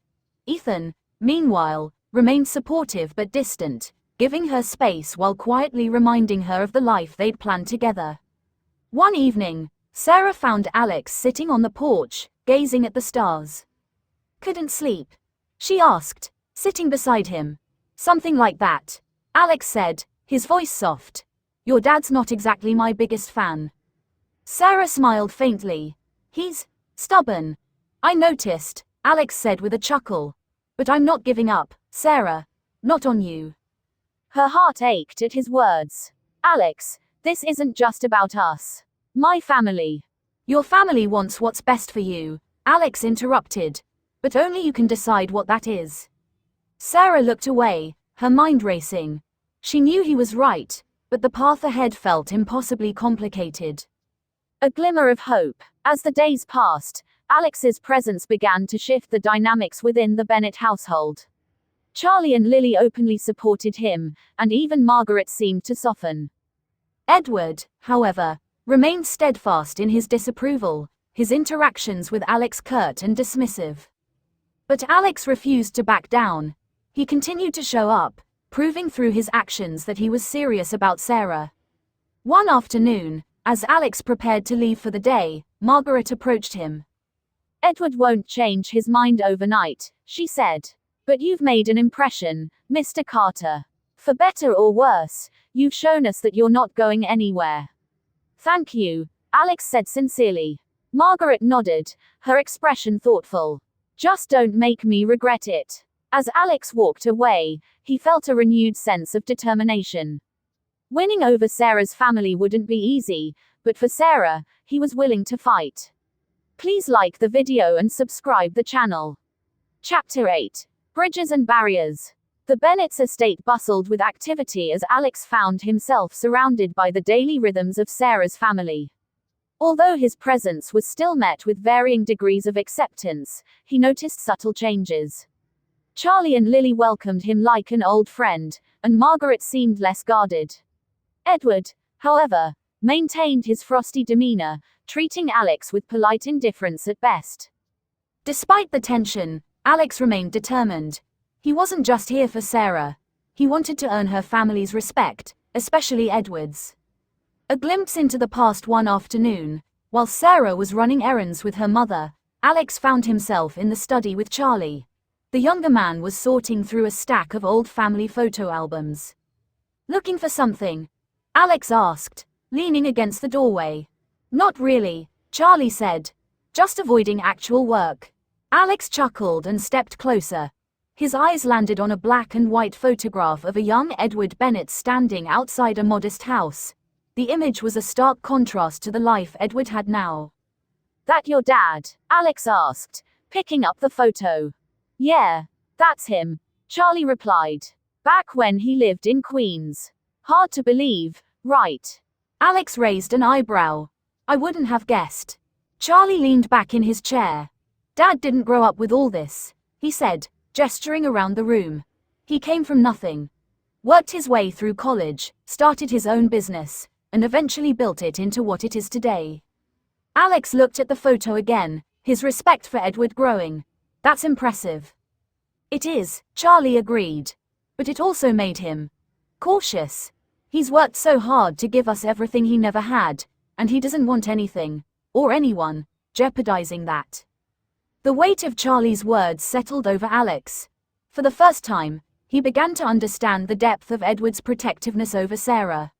Ethan, meanwhile, remained supportive but distant, giving her space while quietly reminding her of the life they'd planned together. One evening, Sarah found Alex sitting on the porch, gazing at the stars. Couldn't sleep? She asked, sitting beside him. Something like that, Alex said, his voice soft. Your dad's not exactly my biggest fan. Sarah smiled faintly. He's stubborn. I noticed, Alex said with a chuckle. But I'm not giving up, Sarah. Not on you. Her heart ached at his words. Alex, this isn't just about us. My family. Your family wants what's best for you, Alex interrupted. But only you can decide what that is. Sarah looked away, her mind racing. She knew he was right, but the path ahead felt impossibly complicated. A glimmer of hope. As the days passed, Alex's presence began to shift the dynamics within the Bennett household. Charlie and Lily openly supported him, and even Margaret seemed to soften. Edward, however, remained steadfast in his disapproval, his interactions with Alex curt and dismissive. But Alex refused to back down. He continued to show up, proving through his actions that he was serious about Sarah. One afternoon, as Alex prepared to leave for the day, Margaret approached him. Edward won't change his mind overnight, she said. But you've made an impression, Mr. Carter. For better or worse, you've shown us that you're not going anywhere. Thank you, Alex said sincerely. Margaret nodded, her expression thoughtful. Just don't make me regret it. As Alex walked away, he felt a renewed sense of determination. Winning over Sarah's family wouldn't be easy, but for Sarah, he was willing to fight. Please like the video and subscribe the channel. Chapter 8. Bridges and Barriers. The Bennett's estate bustled with activity as Alex found himself surrounded by the daily rhythms of Sarah's family. Although his presence was still met with varying degrees of acceptance, he noticed subtle changes. Charlie and Lily welcomed him like an old friend, and Margaret seemed less guarded. Edward, however, maintained his frosty demeanor, treating Alex with polite indifference at best. Despite the tension, Alex remained determined. He wasn't just here for Sarah. He wanted to earn her family's respect, especially Edward's. A glimpse into the past one afternoon, while Sarah was running errands with her mother, Alex found himself in the study with Charlie. The younger man was sorting through a stack of old family photo albums. Looking for something? Alex asked, leaning against the doorway. Not really, Charlie said. Just avoiding actual work. Alex chuckled and stepped closer. His eyes landed on a black and white photograph of a young Edward Bennett standing outside a modest house. The image was a stark contrast to the life Edward had now. That your dad? Alex asked, picking up the photo. Yeah, that's him, Charlie replied. Back when he lived in Queens. Hard to believe, right? Alex raised an eyebrow. I wouldn't have guessed. Charlie leaned back in his chair. Dad didn't grow up with all this, he said, gesturing around the room. He came from nothing. Worked his way through college, started his own business, and eventually built it into what it is today. Alex looked at the photo again, his respect for Edward growing. That's impressive. It is, Charlie agreed. But it also made him cautious. He's worked so hard to give us everything he never had, and he doesn't want anything, or anyone, jeopardizing that. The weight of Charlie's words settled over Alex. For the first time, he began to understand the depth of Edward's protectiveness over Sarah.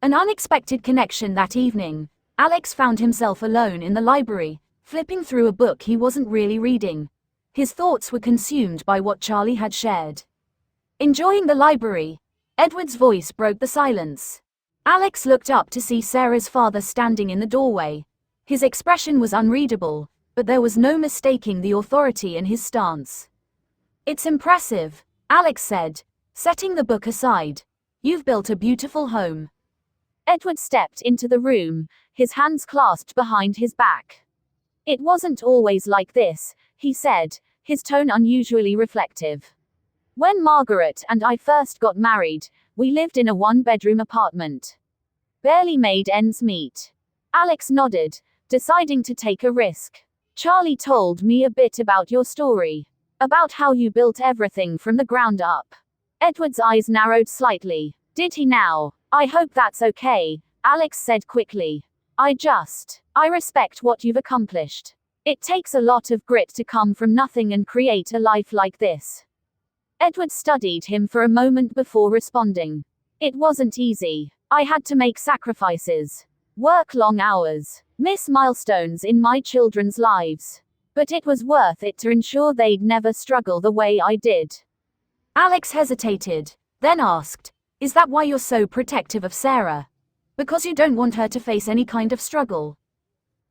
An unexpected connection that evening, Alex found himself alone in the library, flipping through a book he wasn't really reading. His thoughts were consumed by what Charlie had shared. Enjoying the library, Edward's voice broke the silence. Alex looked up to see Sarah's father standing in the doorway. His expression was unreadable, but there was no mistaking the authority in his stance. It's impressive, Alex said, setting the book aside. You've built a beautiful home. Edward stepped into the room, his hands clasped behind his back. It wasn't always like this, he said, his tone unusually reflective. When Margaret and I first got married, we lived in a one-bedroom apartment. Barely made ends meet. Alex nodded, deciding to take a risk. Charlie told me a bit about your story. About how you built everything from the ground up. Edward's eyes narrowed slightly. Did he now? I hope that's okay, Alex said quickly. I respect what you've accomplished. It takes a lot of grit to come from nothing and create a life like this. Edward studied him for a moment before responding. It wasn't easy. I had to make sacrifices. Work long hours. Miss milestones in my children's lives. But it was worth it to ensure they'd never struggle the way I did. Alex hesitated, then asked, Is that why you're so protective of Sarah? Because you don't want her to face any kind of struggle?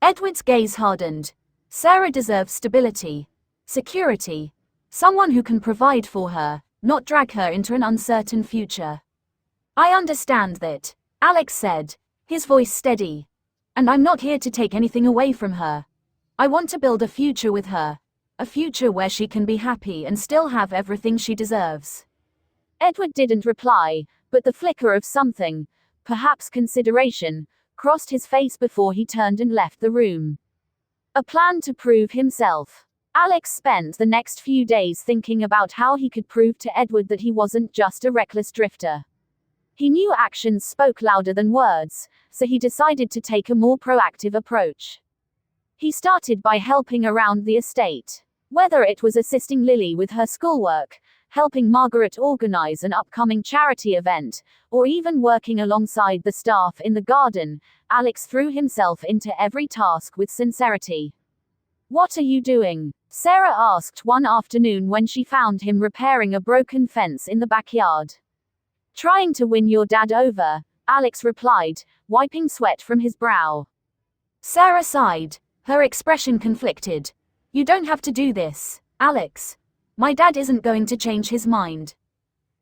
Edward's gaze hardened. Sarah deserves stability, security, someone who can provide for her, not drag her into an uncertain future. I understand that, Alex said, his voice steady. And I'm not here to take anything away from her. I want to build a future with her. A future where she can be happy and still have everything she deserves. Edward didn't reply, but the flicker of something, perhaps consideration, crossed his face before he turned and left the room. A plan to prove himself. Alex spent the next few days thinking about how he could prove to Edward that he wasn't just a reckless drifter. He knew actions spoke louder than words, so he decided to take a more proactive approach. He started by helping around the estate. Whether it was assisting Lily with her schoolwork, helping Margaret organize an upcoming charity event, or even working alongside the staff in the garden, Alex threw himself into every task with sincerity. What are you doing? Sarah asked one afternoon when she found him repairing a broken fence in the backyard. Trying to win your dad over, Alex replied, wiping sweat from his brow. Sarah sighed, her expression conflicted. You don't have to do this, Alex. My dad isn't going to change his mind.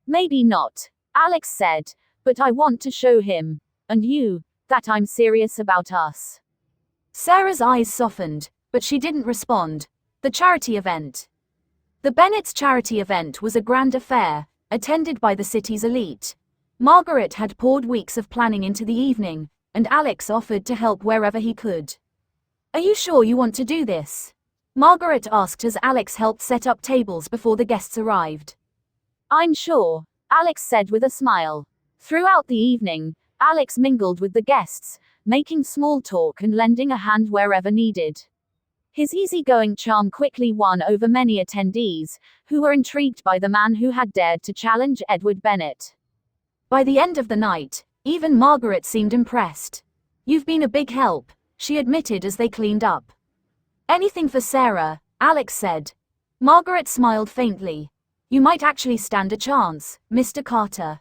Maybe not, Alex said, but I want to show him, and you, that I'm serious about us. Sarah's eyes softened, but she didn't respond. The charity event. The Bennett's charity event was a grand affair, attended by the city's elite. Margaret had poured weeks of planning into the evening, and Alex offered to help wherever he could. Are you sure you want to do this? Margaret asked as Alex helped set up tables before the guests arrived. I'm sure, Alex said with a smile. Throughout the evening, Alex mingled with the guests, making small talk and lending a hand wherever needed. His easygoing charm quickly won over many attendees, who were intrigued by the man who had dared to challenge Edward Bennett. By the end of the night, even Margaret seemed impressed. You've been a big help, she admitted as they cleaned up. Anything for Sarah, Alex said. Margaret smiled faintly. You might actually stand a chance, Mr. Carter.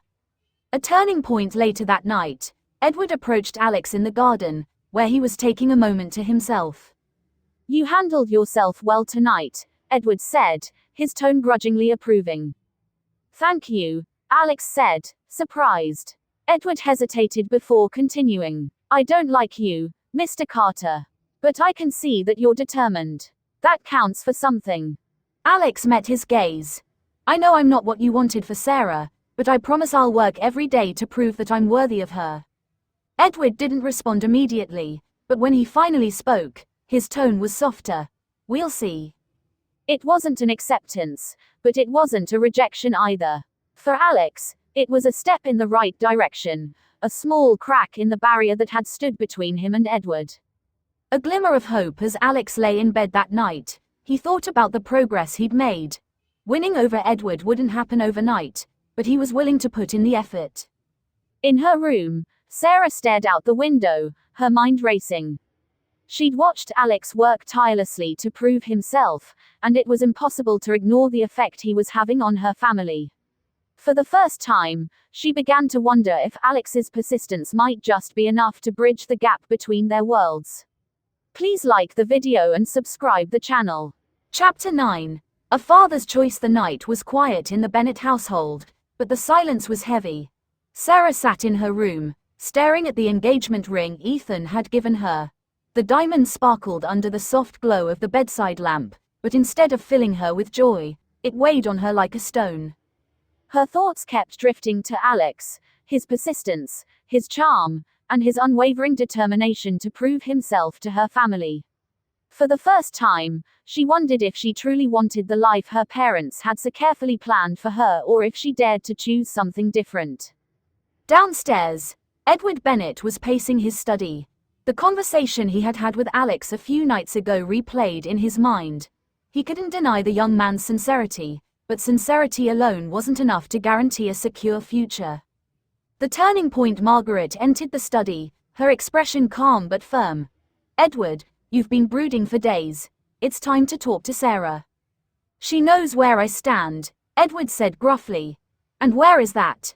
A turning point later that night, Edward approached Alex in the garden, where he was taking a moment to himself. You handled yourself well tonight, Edward said, his tone grudgingly approving. Thank you, Alex said, surprised. Edward hesitated before continuing. I don't like you, Mr. Carter. But I can see that you're determined. That counts for something. Alex met his gaze. I know I'm not what you wanted for Sarah, but I promise I'll work every day to prove that I'm worthy of her. Edward didn't respond immediately, but when he finally spoke, his tone was softer. We'll see. It wasn't an acceptance, but it wasn't a rejection either. For Alex, it was a step in the right direction, a small crack in the barrier that had stood between him and Edward. A glimmer of hope as Alex lay in bed that night. He thought about the progress he'd made. Winning over Edward wouldn't happen overnight, but he was willing to put in the effort. In her room, Sarah stared out the window, her mind racing. She'd watched Alex work tirelessly to prove himself, and it was impossible to ignore the effect he was having on her family. For the first time, she began to wonder if Alex's persistence might just be enough to bridge the gap between their worlds. Please like the video and subscribe the channel. Chapter 9. A father's choice. The night was quiet in the Bennett household, but the silence was heavy. Sarah sat in her room, staring at the engagement ring Ethan had given her. The diamonds sparkled under the soft glow of the bedside lamp, but instead of filling her with joy, it weighed on her like a stone. Her thoughts kept drifting to Alex, his persistence, his charm, and his unwavering determination to prove himself to her family. For the first time, she wondered if she truly wanted the life her parents had so carefully planned for her, or if she dared to choose something different. Downstairs, Edward Bennett was pacing his study. The conversation he had had with Alex a few nights ago replayed in his mind. He couldn't deny the young man's sincerity, but sincerity alone wasn't enough to guarantee a secure future. The turning point. Margaret entered the study, her expression calm but firm. "Edward, you've been brooding for days. It's time to talk to Sarah." "She knows where I stand," Edward said gruffly. "And where is that?"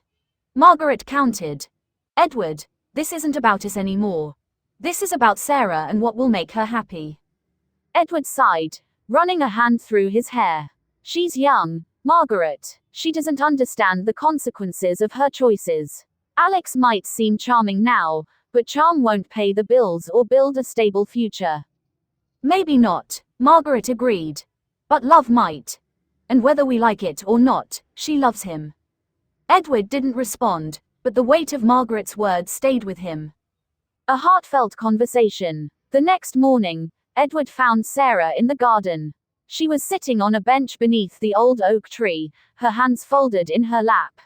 Margaret countered. "Edward, this isn't about us anymore. This is about Sarah and what will make her happy." Edward sighed, running a hand through his hair. "She's young, Margaret. She doesn't understand the consequences of her choices. Alex might seem charming now, but charm won't pay the bills or build a stable future." "Maybe not," Margaret agreed. "But love might. And whether we like it or not, she loves him." Edward didn't respond, but the weight of Margaret's words stayed with him. A heartfelt conversation. The next morning, Edward found Sarah in the garden. She was sitting on a bench beneath the old oak tree, her hands folded in her lap.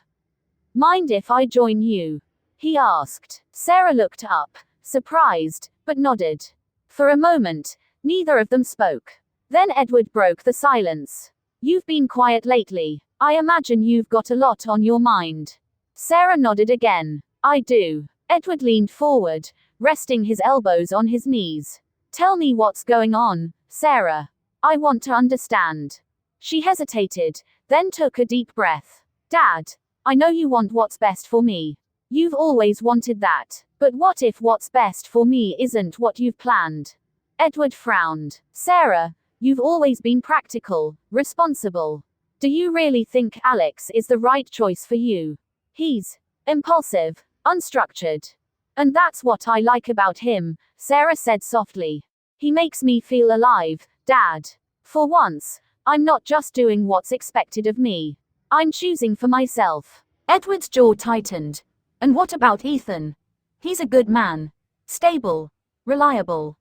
"Mind if I join you?" he asked. Sarah looked up, surprised, but nodded. For a moment, neither of them spoke. Then Edward broke the silence. "You've been quiet lately. I imagine you've got a lot on your mind." Sarah nodded again. "I do." Edward leaned forward, resting his elbows on his knees. "Tell me what's going on, Sarah. I want to understand." She hesitated, then took a deep breath. "Dad, I know you want what's best for me. You've always wanted that. But what if what's best for me isn't what you've planned?" Edward frowned. "Sarah, you've always been practical, responsible. Do you really think Alex is the right choice for you? He's impulsive, unstructured. And that's what I like about him," Sarah said softly. "He makes me feel alive, Dad. For once, I'm not just doing what's expected of me. I'm choosing for myself." Edward's jaw tightened. "And what about Ethan? He's a good man. Stable. Reliable."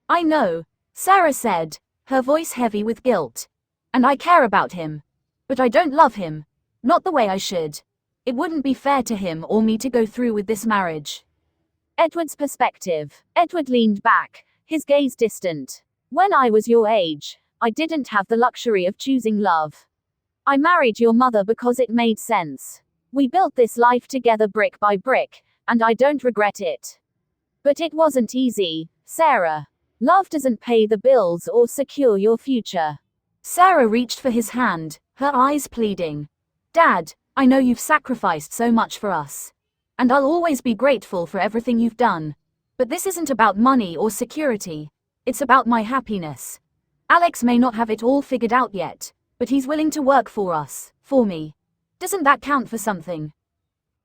"I know," Sarah said, her voice heavy with guilt. "And I care about him. But I don't love him. Not the way I should. It wouldn't be fair to him or me to go through with this marriage." Edward's perspective. Edward leaned back, his gaze distant. "When I was your age, I didn't have the luxury of choosing love. I married your mother because it made sense. We built this life together brick by brick, and I don't regret it. But it wasn't easy, Sarah. Love doesn't pay the bills or secure your future." Sarah reached for his hand, her eyes pleading. "Dad, I know you've sacrificed so much for us. And I'll always be grateful for everything you've done. But this isn't about money or security. It's about my happiness. Alex may not have it all figured out yet, but he's willing to work for us, for me. Doesn't that count for something?"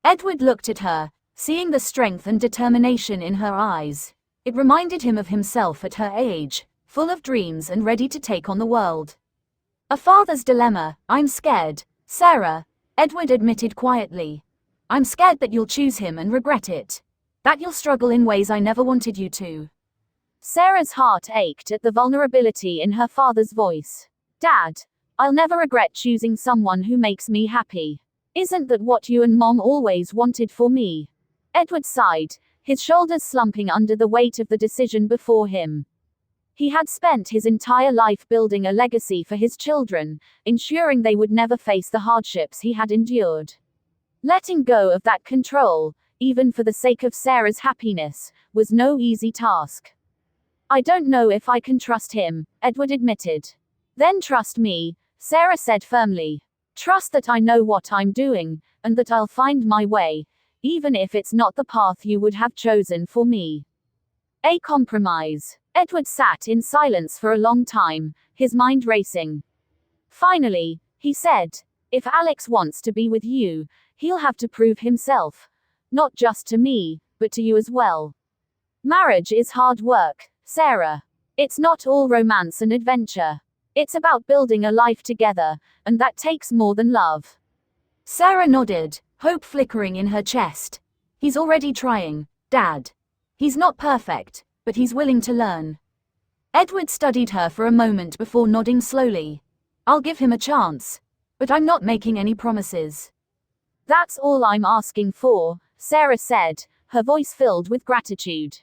Edward looked at her, seeing the strength and determination in her eyes. It reminded him of himself at her age, full of dreams and ready to take on the world. "A father's dilemma. I'm scared, Sarah," Edward admitted quietly. "I'm scared that you'll choose him and regret it. That you'll struggle in ways I never wanted you to." Sarah's heart ached at the vulnerability in her father's voice. "Dad, I'll never regret choosing someone who makes me happy. Isn't that what you and Mom always wanted for me?" Edward sighed, his shoulders slumping under the weight of the decision before him. He had spent his entire life building a legacy for his children, ensuring they would never face the hardships he had endured. Letting go of that control, even for the sake of Sarah's happiness, was no easy task. "I don't know if I can trust him," Edward admitted. "Then trust me," Sarah said firmly. "Trust that I know what I'm doing, and that I'll find my way, even if it's not the path you would have chosen for me." A compromise. Edward sat in silence for a long time, his mind racing. Finally, he said, "If Alex wants to be with you, he'll have to prove himself. Not just to me, but to you as well. Marriage is hard work, Sarah. It's not all romance and adventure. It's about building a life together, and that takes more than love." Sarah nodded, hope flickering in her chest. "He's already trying, Dad. He's not perfect, but he's willing to learn." Edward studied her for a moment before nodding slowly. "I'll give him a chance. But I'm not making any promises." "That's all I'm asking for," Sarah said, her voice filled with gratitude.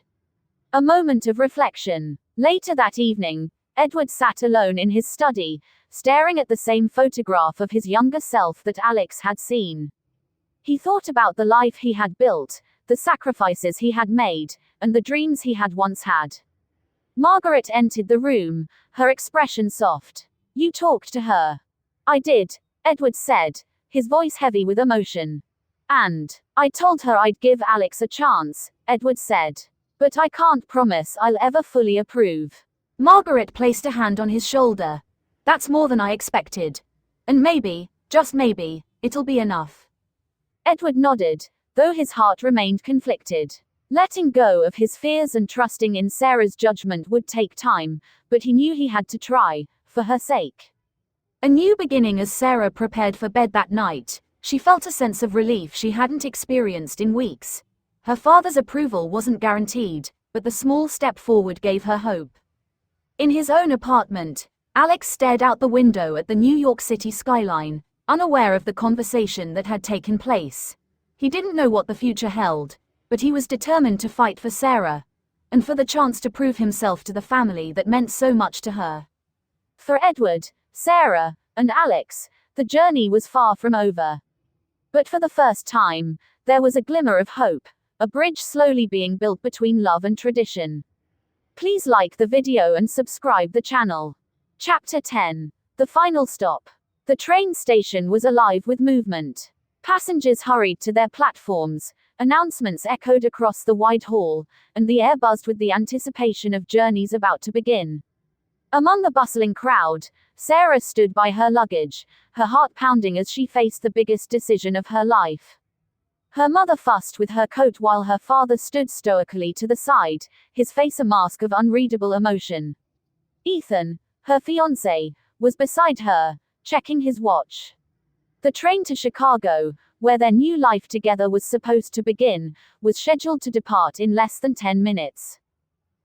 A moment of reflection. Later that evening, Edward sat alone in his study, staring at the same photograph of his younger self that Alex had seen. He thought about the life he had built, the sacrifices he had made, and the dreams he had once had. Margaret entered the room, her expression soft. "You talked to her?" "I did," Edward said, his voice heavy with emotion. "And I told her I'd give Alex a chance," Edward said. "But I can't promise I'll ever fully approve." Margaret placed a hand on his shoulder. "That's more than I expected. And maybe, just maybe, it'll be enough." Edward nodded, though his heart remained conflicted. Letting go of his fears and trusting in Sarah's judgment would take time, but he knew he had to try, for her sake. A new beginning. As Sarah prepared for bed that night, she felt a sense of relief she hadn't experienced in weeks. Her father's approval wasn't guaranteed, but the small step forward gave her hope. In his own apartment, Alex stared out the window at the New York City skyline, unaware of the conversation that had taken place. He didn't know what the future held, but he was determined to fight for Sarah, and for the chance to prove himself to the family that meant so much to her. For Edward, Sarah, and Alex, the journey was far from over. But for the first time, there was a glimmer of hope, a bridge slowly being built between love and tradition. Please like the video and subscribe the channel. Chapter 10. The Final Stop. The train station was alive with movement. Passengers hurried to their platforms, announcements echoed across the wide hall, and the air buzzed with the anticipation of journeys about to begin. Among the bustling crowd, Sarah stood by her luggage, her heart pounding as she faced the biggest decision of her life. Her mother fussed with her coat while her father stood stoically to the side, his face a mask of unreadable emotion. Ethan, her fiancé, was beside her, checking his watch. The train to Chicago, where their new life together was supposed to begin, was scheduled to depart in less than 10 minutes.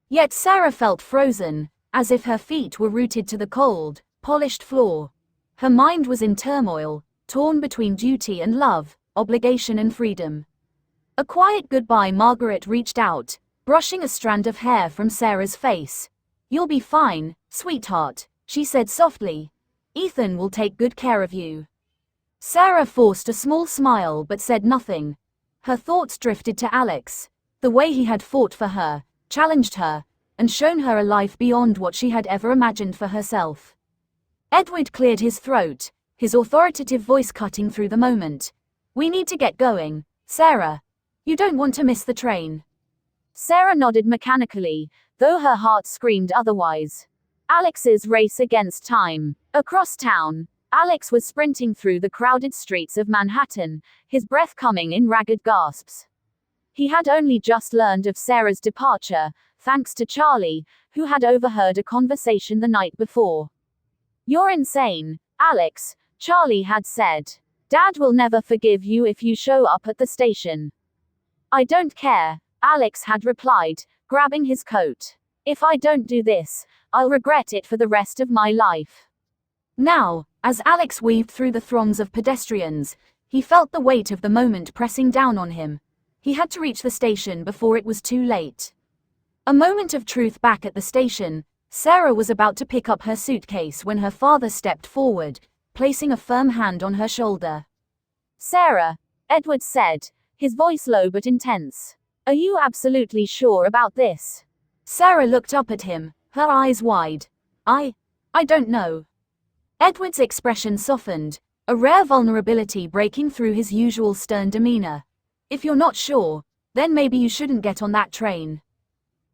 Yet Sarah felt frozen, as if her feet were rooted to the cold, polished floor. Her mind was in turmoil, torn between duty and love, obligation and freedom. A quiet goodbye. Margaret reached out, brushing a strand of hair from Sarah's face. "You'll be fine, sweetheart," she said softly. "Ethan will take good care of you." Sarah forced a small smile but said nothing. Her thoughts drifted to Alex, the way he had fought for her, challenged her, and shown her a life beyond what she had ever imagined for herself. Edward cleared his throat, his authoritative voice cutting through the moment. "We need to get going, Sarah. You don't want to miss the train." Sarah nodded mechanically, though her heart screamed otherwise. Alex's race against time. Across town, Alex was sprinting through the crowded streets of Manhattan, his breath coming in ragged gasps. He had only just learned of Sarah's departure, thanks to Charlie, who had overheard a conversation the night before. "You're insane, Alex," Charlie had said. "Dad will never forgive you if you show up at the station." "I don't care," Alex had replied, grabbing his coat. "If I don't do this, I'll regret it for the rest of my life." Now, as Alex weaved through the throngs of pedestrians, he felt the weight of the moment pressing down on him. He had to reach the station before it was too late. A moment of truth. Back at the station, Sarah was about to pick up her suitcase when her father stepped forward, placing a firm hand on her shoulder. "Sarah," Edward said, his voice low but intense. "Are you absolutely sure about this?" Sarah looked up at him, her eyes wide. I don't know." Edward's expression softened, a rare vulnerability breaking through his usual stern demeanor. "If you're not sure, then maybe you shouldn't get on that train."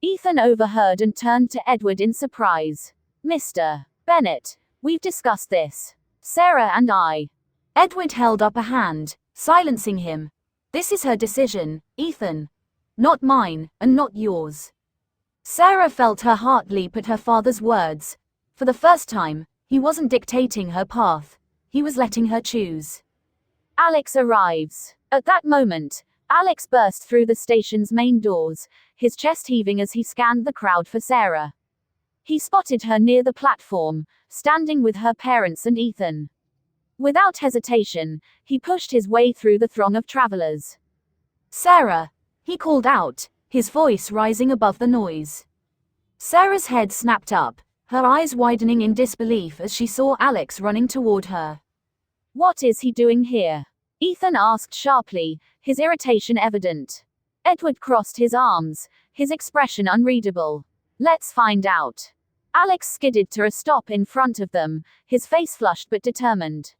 Ethan overheard and turned to Edward in surprise. "Mr. Bennett, we've discussed this. Sarah and I. Edward held up a hand, silencing him. This is her decision, Ethan. Not mine, and not yours. Sarah felt her heart leap at her father's words. For the first time, he wasn't dictating her path. He was letting her choose. Alex arrives. At that moment, Alex burst through the station's main doors, his chest heaving as he scanned the crowd for Sarah. He spotted her near the platform, standing with her parents and Ethan. Without hesitation, he pushed his way through the throng of travelers. Sarah, he called out, his voice rising above the noise. Sarah's head snapped up, her eyes widening in disbelief as she saw Alex running toward her. What is he doing here? Ethan asked sharply, his irritation evident. Edward crossed his arms, his expression unreadable. Let's find out. Alex skidded to a stop in front of them, his face flushed but determined.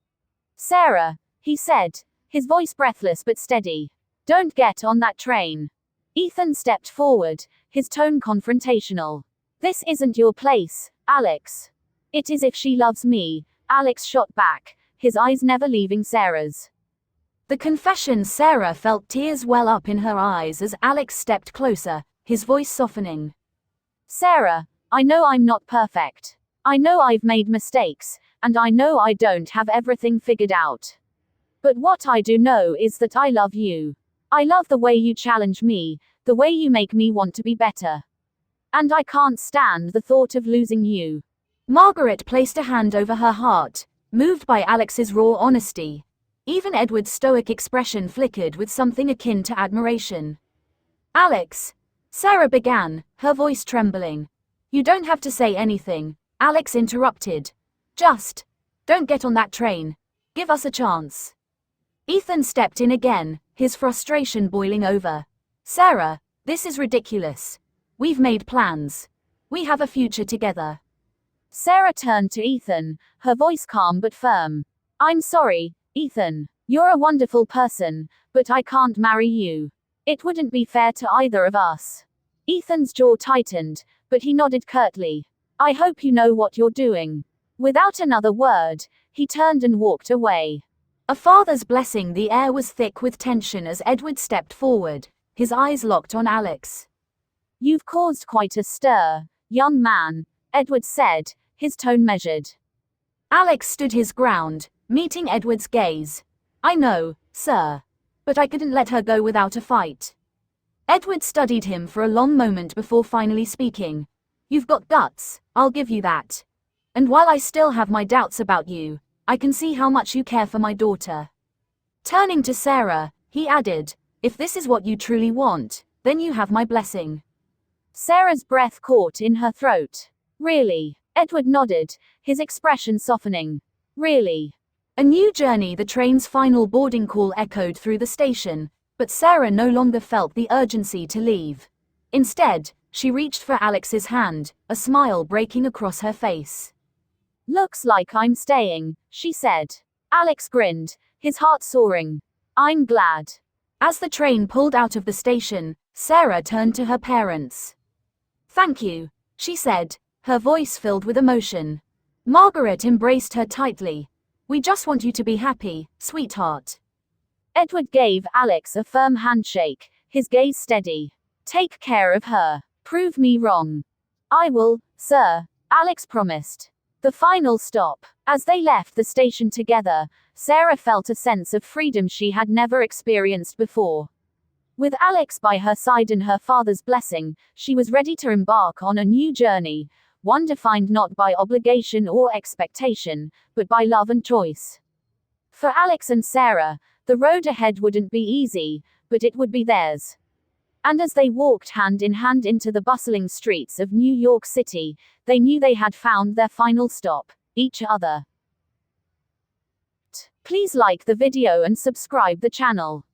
Sarah, he said, his voice breathless but steady. Don't get on that train. Ethan stepped forward, his tone confrontational. This isn't your place, Alex. It is if she loves me, Alex shot back, his eyes never leaving Sarah's. The confession Sarah felt tears well up in her eyes as Alex stepped closer, his voice softening. Sarah, I know I'm not perfect. I know I've made mistakes, and I know I don't have everything figured out. But what I do know is that I love you. I love the way you challenge me, the way you make me want to be better. And I can't stand the thought of losing you. Margaret placed a hand over her heart, moved by Alex's raw honesty. Even Edward's stoic expression flickered with something akin to admiration. Alex, Sarah began, her voice trembling. You don't have to say anything, Alex interrupted. Just, don't get on that train. Give us a chance. Ethan stepped in again, his frustration boiling over. Sarah, this is ridiculous. We've made plans. We have a future together. Sarah turned to Ethan, her voice calm but firm. I'm sorry, Ethan. You're a wonderful person, but I can't marry you. It wouldn't be fair to either of us. Ethan's jaw tightened, but he nodded curtly. I hope you know what you're doing. Without another word, he turned and walked away. A father's blessing. The air was thick with tension as Edward stepped forward, his eyes locked on Alex. You've caused quite a stir, young man, Edward said, his tone measured. Alex stood his ground, meeting Edward's gaze. I know, sir. But I couldn't let her go without a fight. Edward studied him for a long moment before finally speaking. You've got guts, I'll give you that. And while I still have my doubts about you, I can see how much you care for my daughter. Turning to Sarah, he added, if this is what you truly want, then you have my blessing. Sarah's breath caught in her throat. Really? Edward nodded, his expression softening. Really? A new journey. The train's final boarding call echoed through the station, but Sarah no longer felt the urgency to leave. Instead, she reached for Alex's hand, a smile breaking across her face. Looks like I'm staying, she said. Alex grinned, his heart soaring. I'm glad. As the train pulled out of the station, Sarah turned to her parents. Thank you, she said, her voice filled with emotion. Margaret embraced her tightly. We just want you to be happy, sweetheart. Edward gave Alex a firm handshake, his gaze steady. Take care of her. Prove me wrong. I will, sir, Alex promised. The final stop. As they left the station together, Sarah felt a sense of freedom she had never experienced before. With Alex by her side and her father's blessing, she was ready to embark on a new journey, one defined not by obligation or expectation, but by love and choice. For Alex and Sarah, the road ahead wouldn't be easy, but it would be theirs. And as they walked hand in hand into the bustling streets of New York City, they knew they had found their final stop, each other. Please like the video and subscribe the channel.